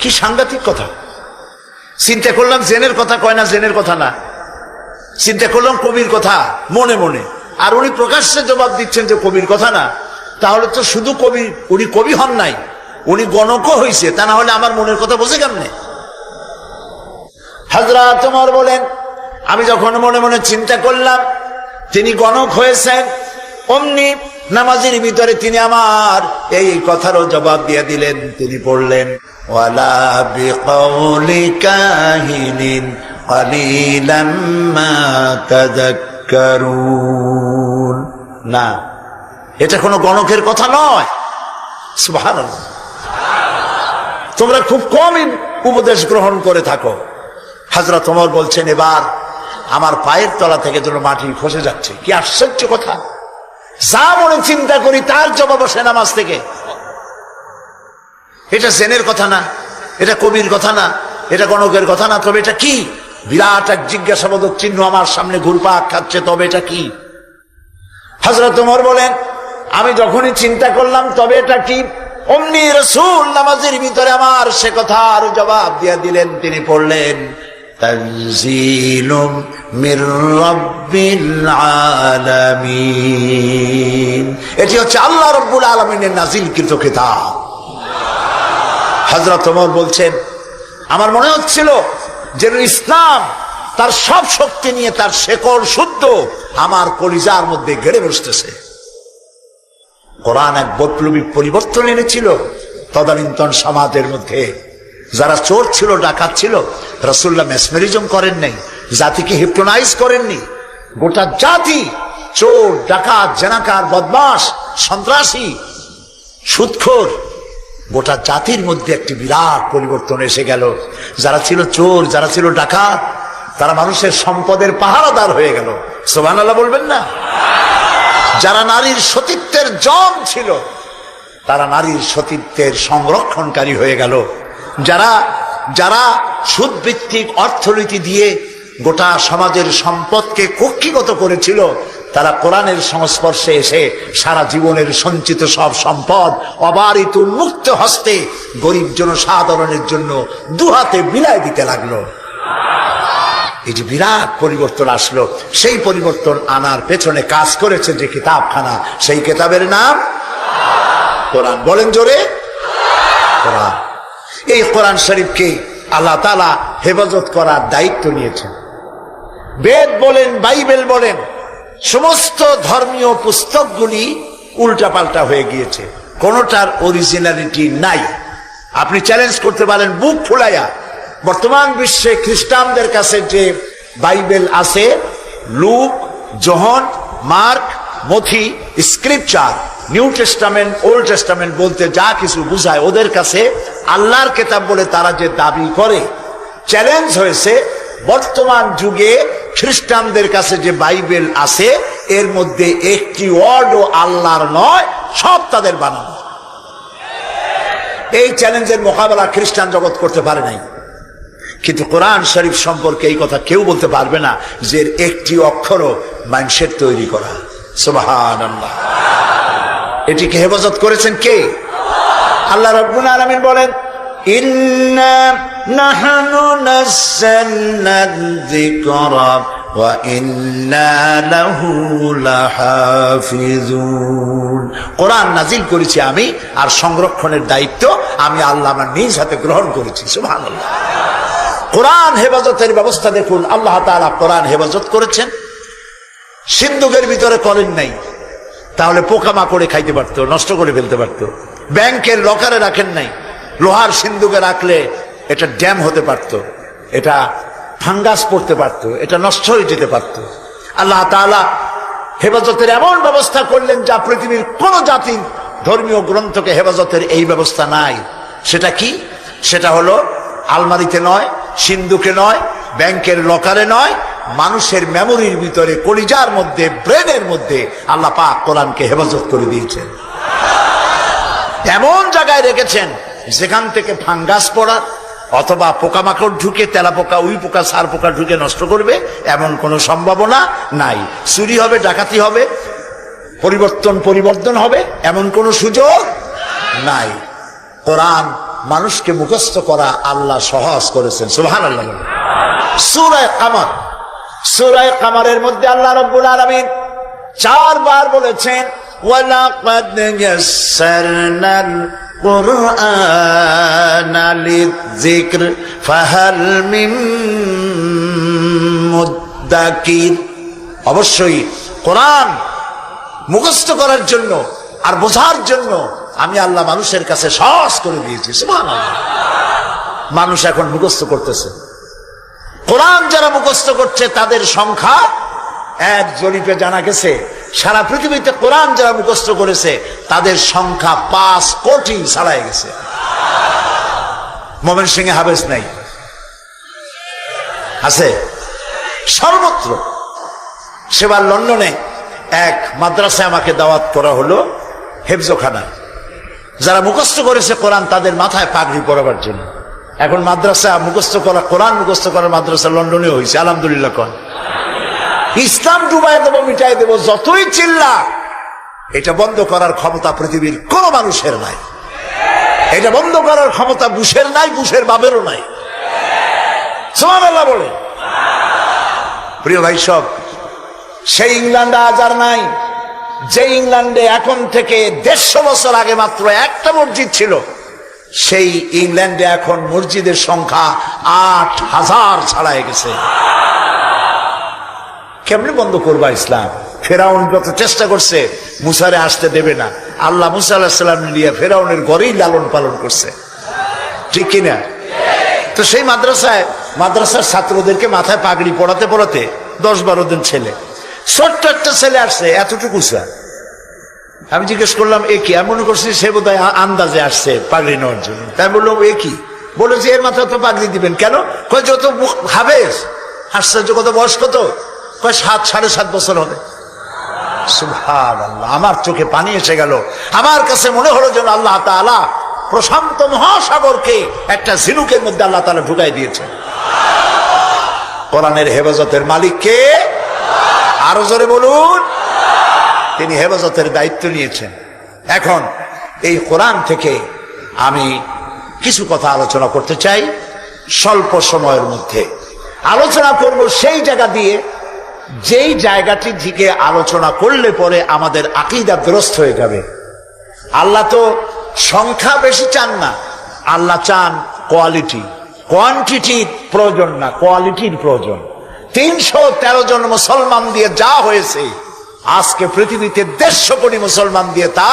Speaker 1: কি সাংঘাতিক কথা। চিন্তা করলাম জেনের কথা কয় না, জেনের কথা না, চিন্তা করলাম কবির কথা মনে মনে, আর উনি প্রকাশ্যে জবাব দিচ্ছেন যে কবির কথা না। তাহলে তো শুধু কবি, উনি কবি হন নাই, উনি গণকও হয়েছে, তা না হলে আমার মনের কথা বোঝে কেমনে? হযরত ওমর বলেন আমি যখন মনে মনে চিন্তা করলাম তিনি গণক হয়েছেন, অমনি নামাজের ভিতরে তিনি আমার এই কথারও জবাব দিয়ে দিলেন। তিনি পড়লেন ওয়ালা বিকাউলি কাহিনিন কালিলাম মা তাযাক্কারুন। না, এটা কোনো গণকের কথা নয়। সুবহানাল্লাহ। তোমরা খুব কমই উপদেশ গ্রহণ করে থাকো। হযরত ওমর বলছেন এবার আমার পায়ের তলা থেকে যেন মাটি খসে যাচ্ছে। কি আশ্চর্য কথা, যা মনে চিন্তা করি তার জবাব আসে নামাজ থেকে। এটা জেনের কথা না, এটা কবির কথা না, এটা গণকের কথা না, তবে এটা কি? বিরাট এক জিজ্ঞাসাবোধক চিহ্ন আমার সামনে ঘুরপাক খাচ্ছে, তবে এটা কি? হযরত ওমর বলেন আমি যখনই চিন্তা করলাম তবে এটা কি, অমনি রাসূল নামাজের ভিতরে আমার সে কথার জবাব দিয়ে দিলেন। তিনি পড়লেন তানজিলুম মির রাব্বিল আলামিন। এটি হচ্ছে আল্লাহ রাব্বুল আলামিনের নাজিলকৃত কিতাব। হযরত ওমর বলছেন আমার মনে হচ্ছিল যেন ইসলাম তার সব শক্তি নিয়ে তার শেকড় শুদ্ধ আমার কলিজার মধ্যে গেড়ে বসতেছে। কোরআন এক বৈপ্লবিক পরিবর্তন এনেছিল তদানীন্তন সমাজের মধ্যে। যারা চোর ছিল, ডাকাত ছিল, রাসূলুল্লাহ মেসমেরিজম করেন নাই, জাতিকে হিপনোটাইজ করেননি। গোটা জাতি চোর, ডাকাত, জেনাকার, বদমাশ, সন্ত্রাসী, সুদখোর,
Speaker 2: গোটা জাতির মধ্যে একটি বিরাট পরিবর্তন এসে গেল। যারা ছিল চোর, যারা ছিল ডাকাত, তারা মানুষের সম্পদের পাহারাদার হয়ে গেল। সুবহানাল্লাহ বলবেন না? যারা নারীর সতীত্বের জম ছিল, তারা নারীর সতীত্বের সংরক্ষণকারী হয়ে গেল। যারা যারা সুদভিত্তিক অর্থনীতি দিয়ে গোটা সমাজের সম্পদকে কক্ষিগত করেছিল, তারা কোরআনের সংস্পর্শে এসে সারা জীবনের সঞ্চিত সব সম্পদ অবারিত মুক্ত হস্তে গরিব জনসাধারণের জন্য দুহাতে বিলায় দিতে লাগলো। এই যে বিরাট পরিবর্তন আসলো, সেই পরিবর্তন আনার পেছনে কাজ করেছে যে কিতাবখানা, সেই কিতাবের নাম কোরআন। বলেন জোরে, কোরআন। এই কোরআন শরীফকে আল্লাহ তাআলা হেফাজত করার দায়িত্ব নিয়েছেন। বেদ বলেন, বাইবেল বলেন, সমস্ত ধর্মীয় পুস্তকগুলি উল্টাপাল্টা হয়ে গিয়েছে, কোনোটার অরিজিনালিটি নাই। আপনি চ্যালেঞ্জ করতে পারেন বুক ফুলাইয়া, বর্তমান বিশ্বে খ্রিস্টানদের কাছে যে বাইবেল আছে, লুক, যোহন, মার্ক, মথি, scripture, New Testament, Old Testament বলতে যা কিছু বুঝায়, ওদের কাছে আল্লাহর কিতাব বলে তারা যে দাবি করে, চ্যালেঞ্জ হয়েছে বর্তমান যুগে খ্রিস্টানদের কাছে যে বাইবেল আছে এর মধ্যে একটি ওয়ার্ডও আল্লাহর নয়, সব তাদের বানানো। এই চ্যালেঞ্জের মোকাবেলা খ্রিস্টান জগৎ করতে পারে নাই। কিন্তু কোরআন শরীফ সম্পর্কে এই কথা কেউ বলতে পারবে না যে একটি অক্ষরও মানুষের তৈরি করা। সুবহানাল্লাহ। এটিকে হেফাজত করেছেন কে? আল্লাহ রাব্বুল আলামিন বলেন, ইন্না নাহনু নাযালনা যিকরা ওয়া ইন্না লাহু লাহাফিজুন। কোরআন নাজিল করেছি আমি, আর সংরক্ষণের দায়িত্ব আমি আল্লাহ আমার নিজ হাতে গ্রহণ করেছি। সুবহানাল্লাহ। কোরআন হেফাজতের ব্যবস্থা দেখুন, আল্লাহ তাআলা কোরআন হেফাজত করেছেন। সিন্ধুকের ভিতরে করেন নাই, তাহলে পোকামাকড়ে খাইতে পারতো, নষ্ট করে ফেলতে পারতো। ব্যাংকের লকারে রাখেন নাই, লোহার সিন্ধুকে রাখলে এটা ড্যাম হতে পারত, এটা ফাঙ্গাস পড়তে পারত, এটা নষ্ট হয়ে যেতে পারত। আল্লাহ তাআলা হেফাজতের এমন ব্যবস্থা করলেন যা পৃথিবীর কোন জাতির ধর্মীয় গ্রন্থকে হেফাজতের এই ব্যবস্থা নাই। সেটা কি? সেটা হলো আলমারিতে নয়, সিন্ধুকে নয়, ব্যাংকের লকারে নয়, মানুষের মেমোরির ভিতরে, কলিজার মধ্যে, ব্রেনের মধ্যে আল্লাহ পাক কোরআনকে হেফাজত করে দিয়েছেন। এমন জায়গায় রেখেছেন যেখান থেকে ফাঙ্গাস পড়ার অথবা পোকামাকড় ঢুকে, তেলা পোকা, উই পোকা, সার পোকা ঢুকে নষ্ট করবে এমন কোনো সম্ভাবনা নাই। চুরি হবে, ডাকাতি হবে, পরিবর্তন হবে এমন কোনো সুযোগ নাই। কোরআন মানুষকে মুখস্থ করা আল্লাহ সহজ করেছেন। সুবহানাল্লাহ। সূরা কামার, সূরা কামারের মধ্যে আল্লাহ রাব্বুল আলামিন 4 বার বলেছেন, ওয়ালাকাদ ইয়াসসারনাল কুরআনা লিযিকর ফাহাল মিন মুদ্দাকির। অবশ্যই কোরআন মুখস্থ করার জন্য আর বোঝার জন্য আমি আল্লাহ মানুষের কাছে সহজ করে দিয়েছি। সুবহানাল্লাহ। মানুষ এখন মুখস্থ করতেছে। কোরআন যারা মুখস্থ করছে তাদের সংখ্যা, এক জরিপে জানা গেছে সারা পৃথিবীতে কোরআন যারা মুখস্থ করেছে তাদের সংখ্যা 5 কোটি ছাড়াই গেছে। ময়মনসিংহে হাফেজ নাই, আছে সর্বত্র। সেবার লন্ডনে এক মাদ্রাসায় আমাকে দাওয়াত করা হলো, হেফজখানা। যারা মুখস্থ করেছে কোরআন তাদের মাথায় পাগড়ি পরাবার জন্য। এখন মাদ্রাসা মুখস্থ করা, কোরআন মুখস্থ করার মাদ্রাসা লন্ডনে হয়েছে, আলহামদুলিল্লাহ। কন ইসলাম ডুবাই দেবো, মিটাই দেবো, যতই চিল্লা, এটা বন্ধ করার ক্ষমতা পৃথিবীর কোন মানুষের নাই। এটা বন্ধ করার ক্ষমতা বুশের নাই, বুশের বাবেরও নাই। সুবহানাল্লাহ বলে। প্রিয় ভাই সব, সেই ইংল্যান্ডে আজ আর নাই যে ইংল্যান্ডে এখন থেকে 150 বছর আগে মাত্র একটা মসজিদ ছিল। সেই ইংল্যান্ডে এখন মসজিদের সংখ্যা 8000 ছাড়াই গেছে। কেমনে বন্ধ করবা ইসলাম? ফেরাউন যত চেষ্টা করছে মুসারে আসতে দেবে না, আল্লাহ মুসা আলাইহিস সালাম নিয়ে ফেরাউনের ঘরেই লালন পালন করছে, ঠিক কিনা? তো সেই মাদ্রাসার ছাত্রদেরকে মাথায় পাগড়ি পড়াতে পড়াতে 10-12 দিন ছেলে, ছোট্ট একটা ছেলে আসছে এতটুকু, আমি জিজ্ঞেস করলাম এ কি? আমি মনে করছি সে বোধহয় আন্দাজে আসছে পাগড়ি নেওয়ার জন্য। তাই বললাম এ কি? বলেছে এর মাথা তো পাগড়ি দিবেন কেন? কয় যত হাফেজ। আশ্চর্য, কত বয়স কত? কয় 7-7.5 বছর হবে। সুবহানাল্লাহ, আমার চোখে পানি এসে গেল। আমার কাছে মনে হলো যেন আল্লাহ তাআলা প্রশান্ত মহাসাগরকে একটা ঝিনুকের মধ্যে আল্লাহ তাআলা ঢুকাই দিয়েছে। কোরআনের হেফাজতের মালিক কে? আরো জোরে বলুন। তিনি হেফাজতের দায়িত্ব নিয়েছেন। এখন এই কোরআন থেকে আমি কিছু কথা আলোচনা করতে চাই স্বল্প সময়ের মধ্যে। আলোচনা করব সেই জায়গা দিয়ে যেই জায়গাটি থেকে আলোচনা করলে পরে আমাদের আকীদা দুরস্ত হয়ে যাবে। আল্লাহ তো সংখ্যা বেশি চান না, আল্লাহ চান কোয়ালিটি। কোয়ান্টিটির প্রয়োজন না, কোয়ালিটির প্রয়োজন। 313 জন মুসলমান দিয়ে যা হয়েছে, আজকে পৃথিবীতে 150 কোটি মুসলমান দিয়ে তা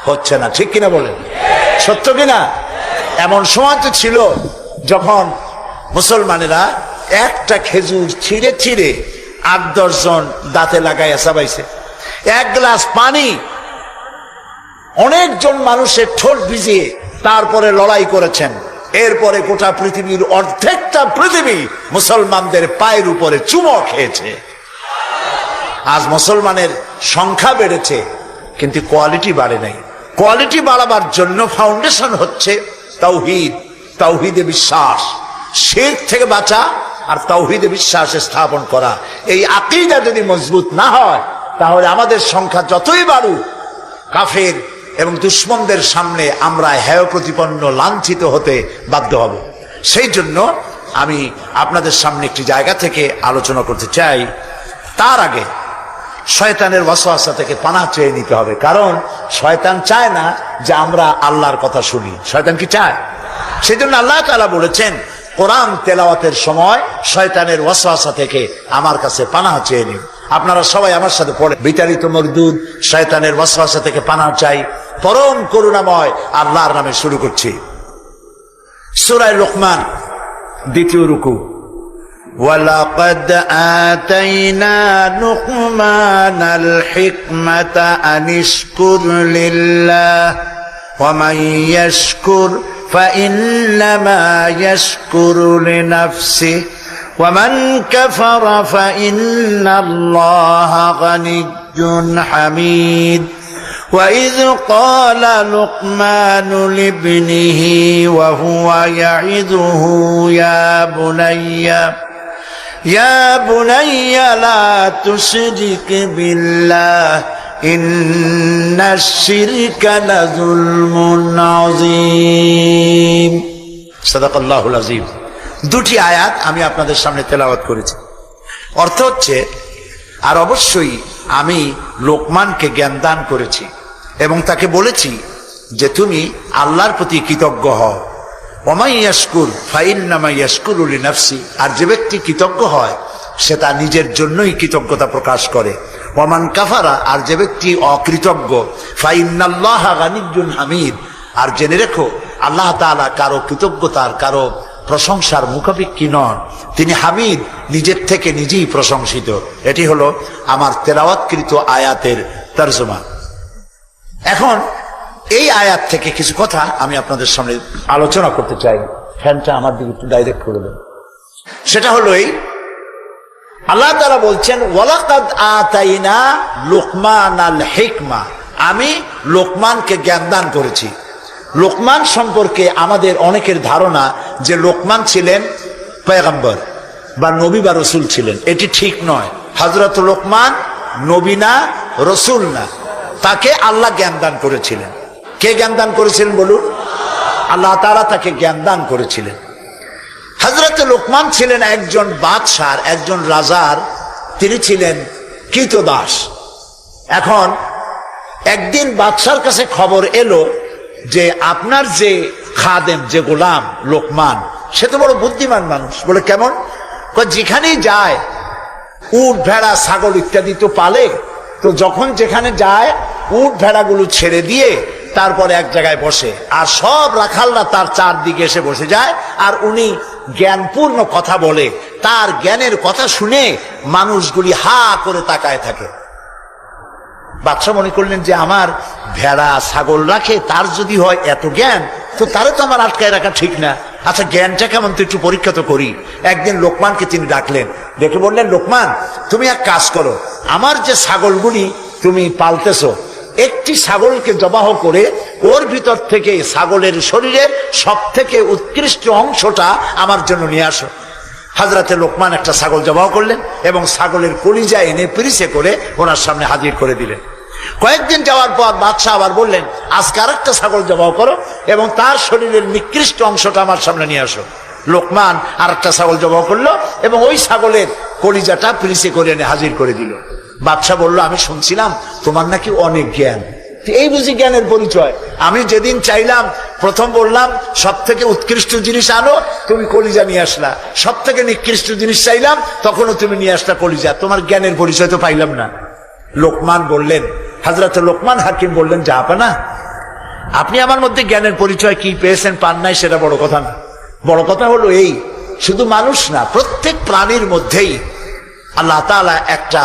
Speaker 2: হচ্ছে না। ঠিক কিনা বলেন? সত্য কিনা? এমন সময় তো ছিল যখন মুসলমানেরা একটা খেজুর ছিঁড়ে ছিঁড়ে 8-10 জন দাঁতে লাগাইয়া চাবাইছে। 1 গ্লাস পানি অনেকজন মানুষের ঠোঁট ভিজিয়ে তারপরে লড়াই করেছেন। এরপরে গোটা পৃথিবীর অর্ধেকটা পৃথিবী মুসলমানদের পায়ের উপরে চুমো খেয়েছে। আজ মুসলমানের সংখ্যা বেড়েছে কিন্তু কোয়ালিটি বাড়ে নাই। কোয়ালিটি বাড়াবার জন্য ফাউন্ডেশন হচ্ছে তাওহীদ, তাওহীদে বিশ্বাস, শিরক থেকে বাঁচা আর তাওহীদে বিশ্বাস স্থাপন করা। এই আকীদা যদি মজবুত না হয় তাহলে আমাদের সংখ্যা যতই বাড়ুক, কাফের এবং দুশমনদের সামনে আমরা হেয় প্রতিপন্ন, লাঞ্ছিত হতে বাধ্য হব। সেই জন্য আমি আপনাদের সামনে একটি জায়গা থেকে আলোচনা করতে চাই। তার আগে শয়তানের ওয়াসওয়াসা থেকে পানাহ চেয়ে নিতে হবে, কারণ শয়তান চায় না যে আমরা আল্লাহর কথা শুনি। শয়তান কি চায়? সেই জন্য আল্লাহ তাআলা বলেছেন কোরআন তেলাওয়াতের সময় শয়তানের ওয়াসওয়াসা থেকে আমার কাছে পানাহ চেয়ে নিন। আপনারা সবাই আমার সাথে পড়ে, বিতাড়িত মরদুদ শয়তানের ওয়াসওয়াসা থেকে পানাহ চাই পরম করুণাময় আল্লাহর নামে। শুরু করছি সূরা লুকমান, 2 রুকু। وَلَقَدْ آتَيْنَا لُقْمَانَ الْحِكْمَةَ أَنِ اشْكُرْ لِلَّهِ وَمَنْ يَشْكُرْ فَإِنَّمَا يَشْكُرُ لِنَفْسِهِ وَمَنْ كَفَرَ فَإِنَّ اللَّهَ غَنِيٌّ حَمِيدٌ وَإِذْ قَالَ لُقْمَانُ لِابْنِهِ وَهُوَ يَعِظُهُ يا بني لا تشرك بالله إن الشرك لظلم عظيم صدق الله العظيم। 2টি আয়াত আমি আপনাদের সামনে তেলাওয়াত করেছি। অর্থ হচ্ছে, আর অবশ্যই আমি লোকমানকে জ্ঞান দান করেছি এবং তাকে বলেছি যে তুমি আল্লাহর প্রতি কৃতজ্ঞ হও। ওমাই ইয়াশকুর ফাইন্নামা ইয়াশকুরু লিনাফসি, আর যে ব্যক্তি কৃতজ্ঞ হয় সে তার নিজের জন্যই কৃতজ্ঞতা প্রকাশ করে। ওমান কাফারা, আর যে ব্যক্তি অকৃতজ্ঞ, ফাইন্নাল্লাহা গানিয়্যুন হামিদ, আর জেনে রেখো আল্লাহ তাআলা কারো কৃতজ্ঞতার, কারো প্রশংসার মুখাপেক্ষী নন। তিনি হামিদ, নিজের থেকে নিজেই প্রশংসিত। এটি হলো আমার তেলাওয়াতকৃত আয়াতের তরজমা। এখন এই আয়াত থেকে কিছু কথা আমি আপনাদের সামনে আলোচনা করতে চাই। ফ্যানটা আমার দিকে একটু ডাইরেক্ট করে দেন। সেটা হলো এই, আল্লাহ তাআলা বলছেন ওয়ালাকাদ আতাইনা লুকমানাল হিকমা, আমি লোকমানকে জ্ঞান দান করেছি। লোকমান সম্পর্কে আমাদের অনেকের ধারণা যে লোকমান ছিলেন পয়গম্বর বা নবী বা রসুল ছিলেন। এটি ঠিক নয়। হযরত লোকমান নবী না, রসুল না, তাকে আল্লাহ জ্ঞান দান করেছিলেন। কে জ্ঞান দান করেছিলেন বলুন? আল্লাহ তাআলা তাকে জ্ঞান দান করেছিলেন। হযরত লোকমান ছিলেন একজন বাদশাহ, একজন রাজার, তিনি ছিলেন কৃতদাস। এখন একদিন বাদশার কাছে খবর এলো যে আপনার যে খাদেম, যে গোলাম লোকমান, সে তো বড় বুদ্ধিমান মানুষ। বলে কেমন? যেখানেই যায় উট, ভেড়া, ছাগল ইত্যাদি তো পালে, তো যখন যেখানে যায় উট ভেড়াগুলো ছেড়ে দিয়ে তারপরে এক জায়গায় বসে, আর সব রাখালরা তার চারদিকে এসে বসে যায়, আর উনি জ্ঞানপূর্ণ কথা বলে। তার জ্ঞানের কথা শুনে মানুষগুলি হা করে তাকায় থাকে। বাদশা মনে করলেন যে আমার ভেড়া ছাগল রাখে, তার যদি হয় এত জ্ঞান, তো তারে তো আমার আটকায় রাখা ঠিক না। আচ্ছা জ্ঞানটা কেমন তো একটু পরীক্ষা তো করি। একদিন লোকমানকে তিনি ডাকলেন, ডেকে বললেন, লোকমান তুমি এক কাজ করো, আমার যে ছাগলগুলি তুমি পালতেছো, একটি ছাগলকে জবাহ করে ওর ভিতর থেকে ছাগলের শরীরের সব থেকে উৎকৃষ্ট অংশটা আমার জন্য নিয়ে আসো। হযরতে লোকমান একটা ছাগল জবাহ করলেন এবং ছাগলের কলিজা এনে পিরিচে করে ওনার সামনে হাজির করে দিলেন। কয়েকদিন যাওয়ার পর বাদশাহ আবার বললেন, আজকে আরেকটা ছাগল জবাহ করো এবং তার শরীরের নিকৃষ্ট অংশটা আমার সামনে নিয়ে আসো। লোকমান আরেকটা ছাগল জবাহ করলো এবং ওই ছাগলের কলিজাটা পিরিচে করে এনে হাজির করে দিল। বাদশাহ বলল, আমি শুনছিলাম তোমার নাকি অনেক জ্ঞান, এই বুঝি জ্ঞানের পরিচয়। আমি যেদিন চাইলাম, প্রথম বললাম সব থেকে উৎকৃষ্ট জিনিস আনো, তুমি কলিজা নিয়ে আসলা। সব থেকে নিকৃষ্ট জিনিস চাইলাম, তখনও তুমি নিয়ে আসলা কলিজা। তোমার জ্ঞানের পরিচয় তো পাইলাম না। লোকমান বললেন, হযরতে লোকমান হাকিম বললেন, জাহাপানা, আপনি আমার মধ্যে জ্ঞানের পরিচয় কি পেয়েছেন পান নাই সেটা বড় কথা না। বড় কথা হলো এই, শুধু মানুষ না, প্রত্যেক প্রাণীর মধ্যেই আল্লাহ তাআলা একটা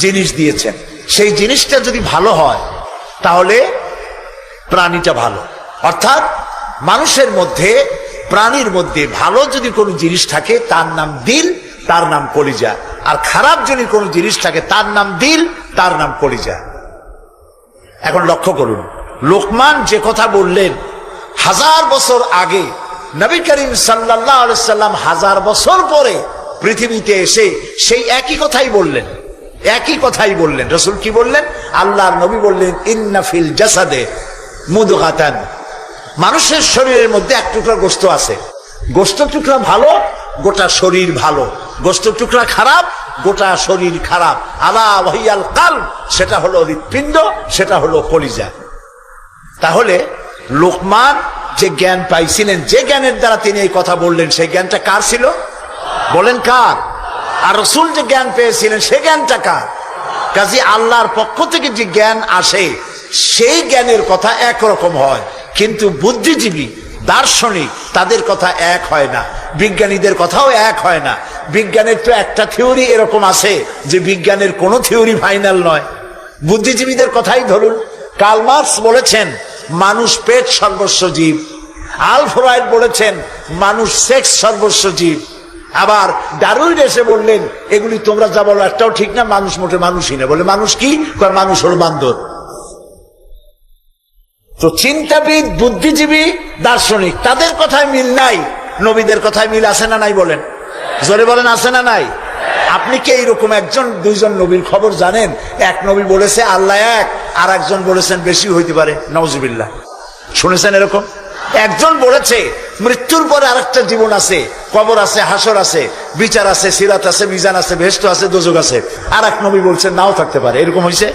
Speaker 2: জিনিস দিয়েছেন। সেই জিনিসটা যদি ভালো হয় তাহলে প্রাণীটা ভালো। অর্থাৎ মানুষের মধ্যে, প্রাণীর মধ্যে ভালো যদি কোনো জিনিস থাকে তার নাম দিল, তার নাম কলিজা। আর খারাপ যদি কোনো জিনিস থাকে তার নাম দিল, তার নাম কলিজা। এখন লক্ষ্য করুন, লোকমান যে কথা বললেন 1000 বছর আগে, নবী করিম সাল্লাল্লাহু আলাইহি সাল্লাম 1000 বছর পরে পৃথিবীতে এসে সেই একই কথাই বললেন। একই কথাই বললেন। রাসূল কি বললেন? আল্লাহর নবী বললেন, ইন্না ফিল জাসাদে মুদগাতান, মানুষের শরীরের মধ্যে এক টুকরা গোশত আছে। গোশত টুকরা ভালো, গোটা শরীর ভালো। গোশত টুকরা খারাপ, গোটা শরীর খারাপ। আলা ওয়াহিয়াল কালব, সেটা হলো হৃৎপিণ্ড, সেটা হলো কলিজা। তাহলে লোকমান যে জ্ঞান পাইছিলেন, যে জ্ঞানের দ্বারা তিনি এই কথা বললেন, সেই জ্ঞানটা কার ছিল? বলেন কার? আর রাসূল যে জ্ঞান পেয়েছিলেন সেই জ্ঞানটা কার? কাজী আল্লাহর পক্ষ থেকে যে জ্ঞান আসে সেই জ্ঞানের কথা একরকম হয়, কিন্তু বুদ্ধিজীবী, দার্শনিক, তাদের কথা এক হয় না। বিজ্ঞানীদের কথাও এক হয় না। বিজ্ঞানের তো একটা থিওরি এরকম আছে যে বিজ্ঞানের কোনো থিওরি ফাইনাল নয়। বুদ্ধিজীবীদের কথাই ধরুন, কার্ল মার্কস বলেছেন মানুষ পেট সর্বস্ব জীব। আলফ্রেড বলেছেন মানুষ সেক্স সর্বস্ব জীব। আবার ডারউইন এসে বললেন, এগুলি তোমরা যা বলো একটাও ঠিক না, মানুষ মোটে মানুষই না। বলে মানুষ কি? মানুষ হলো বান্দর। তো চিন্তাবিদ, বুদ্ধিজীবী, দার্শনিক, তাদের কথায় মিল নাই, নবীদের কথায় মিল আছে না নাই? বলেন, জোরে বলেন, আছে না নাই? আপনি কি এইরকম একজন দুইজন নবীর খবর জানেন? এক নবী বলেছে আল্লাহ এক, আর একজন বলেছেন বেশি হইতে পারে, নাউজুবিল্লাহ। শুনেছেন এরকম? একজন বলেছে মৃত্যুর পরে আরেকটা জীবন আছে, কবর আছে, হাসর আছে, বিচার আছে, সিরাত আছে, মিজান আছে, বেহেশত আছে, দোজখ আছে। আর এক নবী বলছেন নাও থাকতে পারে। এরকম হয়েছে?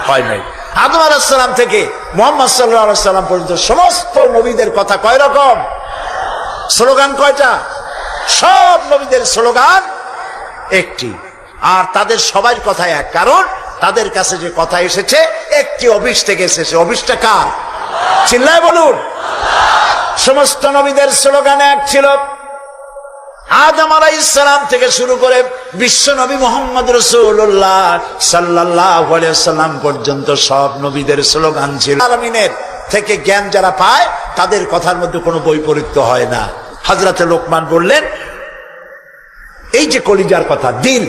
Speaker 2: হয় নাই। আদম আলাইহিস সালাম থেকে মুহাম্মদ সাল্লাল্লাহু আলাইহি সাল্লাম পর্যন্ত সমস্ত নবীদের কথা কয় রকম? স্লোগান কয়টা? সব নবীদের স্লোগান একটি, আর তাদের সবার কথা এক। কারণ তাদের কাছে যে কথা এসেছে একটি অফিস থেকে এসেছে। অফিসটা কার? চিল্লায় বলুন। সমস্ত নবীদের স্লোগান এক ছিল। আদম আলাইহিস সালাম থেকে শুরু করে বিশ্ব নবী মুহাম্মদ রাসূলুল্লাহ সাল্লাল্লাহু আলাইহি ওয়াসাল্লাম পর্যন্ত সব নবীদের স্লোগান ছিল। আলামিনের থেকে জ্ঞান যারা পায় তাদের কথার মধ্যে কোনো বৈপরীত্য হয় না। হযরতে লোকমান বললেন, এই যে কলিজার কথা, দিল,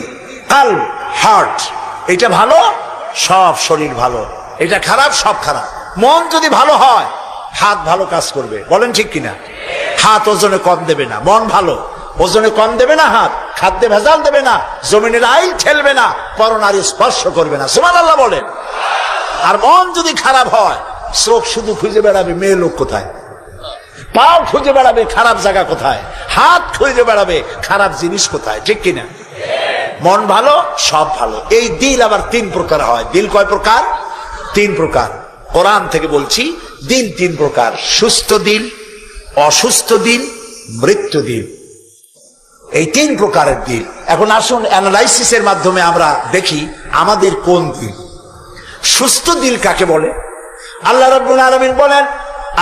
Speaker 2: কালব, হার্ট, এটা ভালো, সব শরীর ভালো। এটা খারাপ, সব খারাপ। মন যদি ভালো হয়, হাত ভালো কাজ করবে। বলেন ঠিক কিনা? হাত ওজনে কম দেবে না। মন ভালো, ওজনে কম দেবে না। হাত খাদ্যে ভেজাল দেবে না, জমিনের আইল ঠেলবে না, পরনারী স্পর্শ করবে না। সুবহানাল্লাহ বলেন। আর মন যদি খারাপ হয়, চোখ শুধু খুঁজে বেড়াবে মেয়ে লোক কোথায়, পাও খুঁজে বেড়াবে খারাপ জায়গা কোথায়, হাত খুঁজে বেড়াবে খারাপ জিনিস কোথায়। ঠিক কিনা? মন ভালো, সব ভালো। এই দিল আবার 3 প্রকার হয়। দিল কয় প্রকার? 3 প্রকার। কোরআন থেকে বলছি, দিল 3 প্রকার: সুস্থ দিল, অসুস্থ দিল, মৃত্যু দিল। এই 3 প্রকারের দিল। এখন আসুন অ্যানালাইসিসের মাধ্যমে আমরা দেখি আমাদের কোন দিল। সুস্থ দিল কাকে বলে? আল্লাহ রাব্বুল আলামিন বলেন,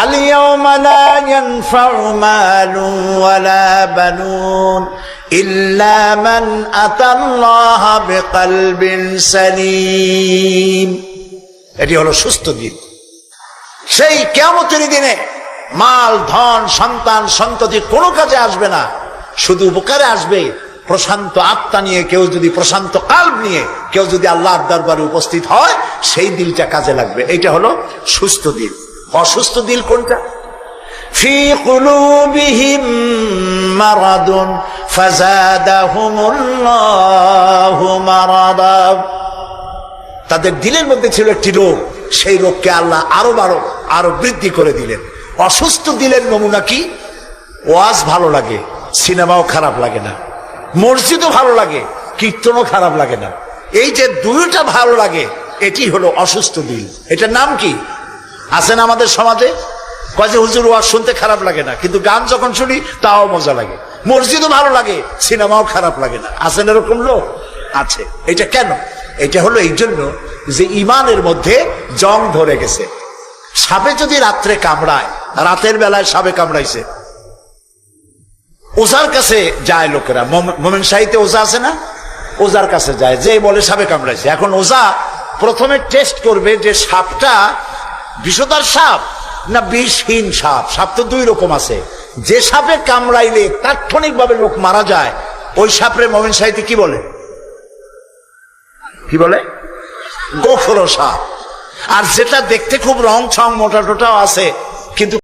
Speaker 2: আল-ইয়াওমা লা ইয়ানফাউ মালুন ওয়ালা বানুন ইল্লা মান আতাল্লাহ বিকলবিন সালিম। এটি হলো সুস্থ দিন। সেই কিয়ামতের দিনে মাল, ধন, সন্তান, সন্ততি কোনো কাজে আসবে না, শুধু উপকারে আসবে প্রশান্ত আত্মা নিয়ে। কেউ যদি প্রশান্ত কাল্ব নিয়ে কেউ যদি আল্লাহর দরবারে উপস্থিত হয়, সেই দিলটা কাজে লাগবে। এটা হলো সুস্থ দিল। অসুস্থ দিল কোনটা? ফি কুলুবিহিম মারাদুন ফাযাদাহুমুল্লাহু মারাদা। তাদের দিলের মধ্যে ছিল একটি রোগ, সেই রোগকে আল্লাহ আরো বৃদ্ধি করে দিলেন। অসুস্থ দিলের নমুনা কি? ওয়াজ ভালো লাগে, সিনেমাও খারাপ লাগে না, মসজিদও ভালো লাগে, কীর্তনও খারাপ লাগে না। এই যে দুইটা ভালো লাগে, এটি হলো অসুস্থ দিল। এটার নাম কি? আছে না আমাদের সমাজে? কয় যে হুজুর ওয়াজ শুনতে খারাপ লাগে না, কিন্তু গান যখন শুনি তাও মজা লাগে। মসজিদও ভালো লাগে, সিনেমাও খারাপ লাগে না। আছেন এরকম লোক? আছে। এটা কেন? এটা হলো এই জন্য যে ইমানের মধ্যে জং ধরে গেছে। সাপে যদি রাত্রে কামড়ায়, রাতের বেলায় সাপে কামড়াইছে, ওজার কাছে যায় লোকেরা। মোমেন শাহীতে ওজা আছে না? ওজার কাছে যায়, যে বলে সাপে কামড়াইছে। এখন ওজা প্রথমে টেস্ট করবে যে সাপটা বিষধর সাপ না বিষহীন সাপ। সাপ তো দুই রকম আছে। যে সাপে কামড়াইলে তাৎক্ষণিকভাবে লোক মারা যায়, ওই সাপরে মোমেন শাহীতে কি বলে? কি বলে? গোখরো সাপ। আর যেটা দেখতে খুব রং ছং মোটা টোটাও আছে, কিন্তু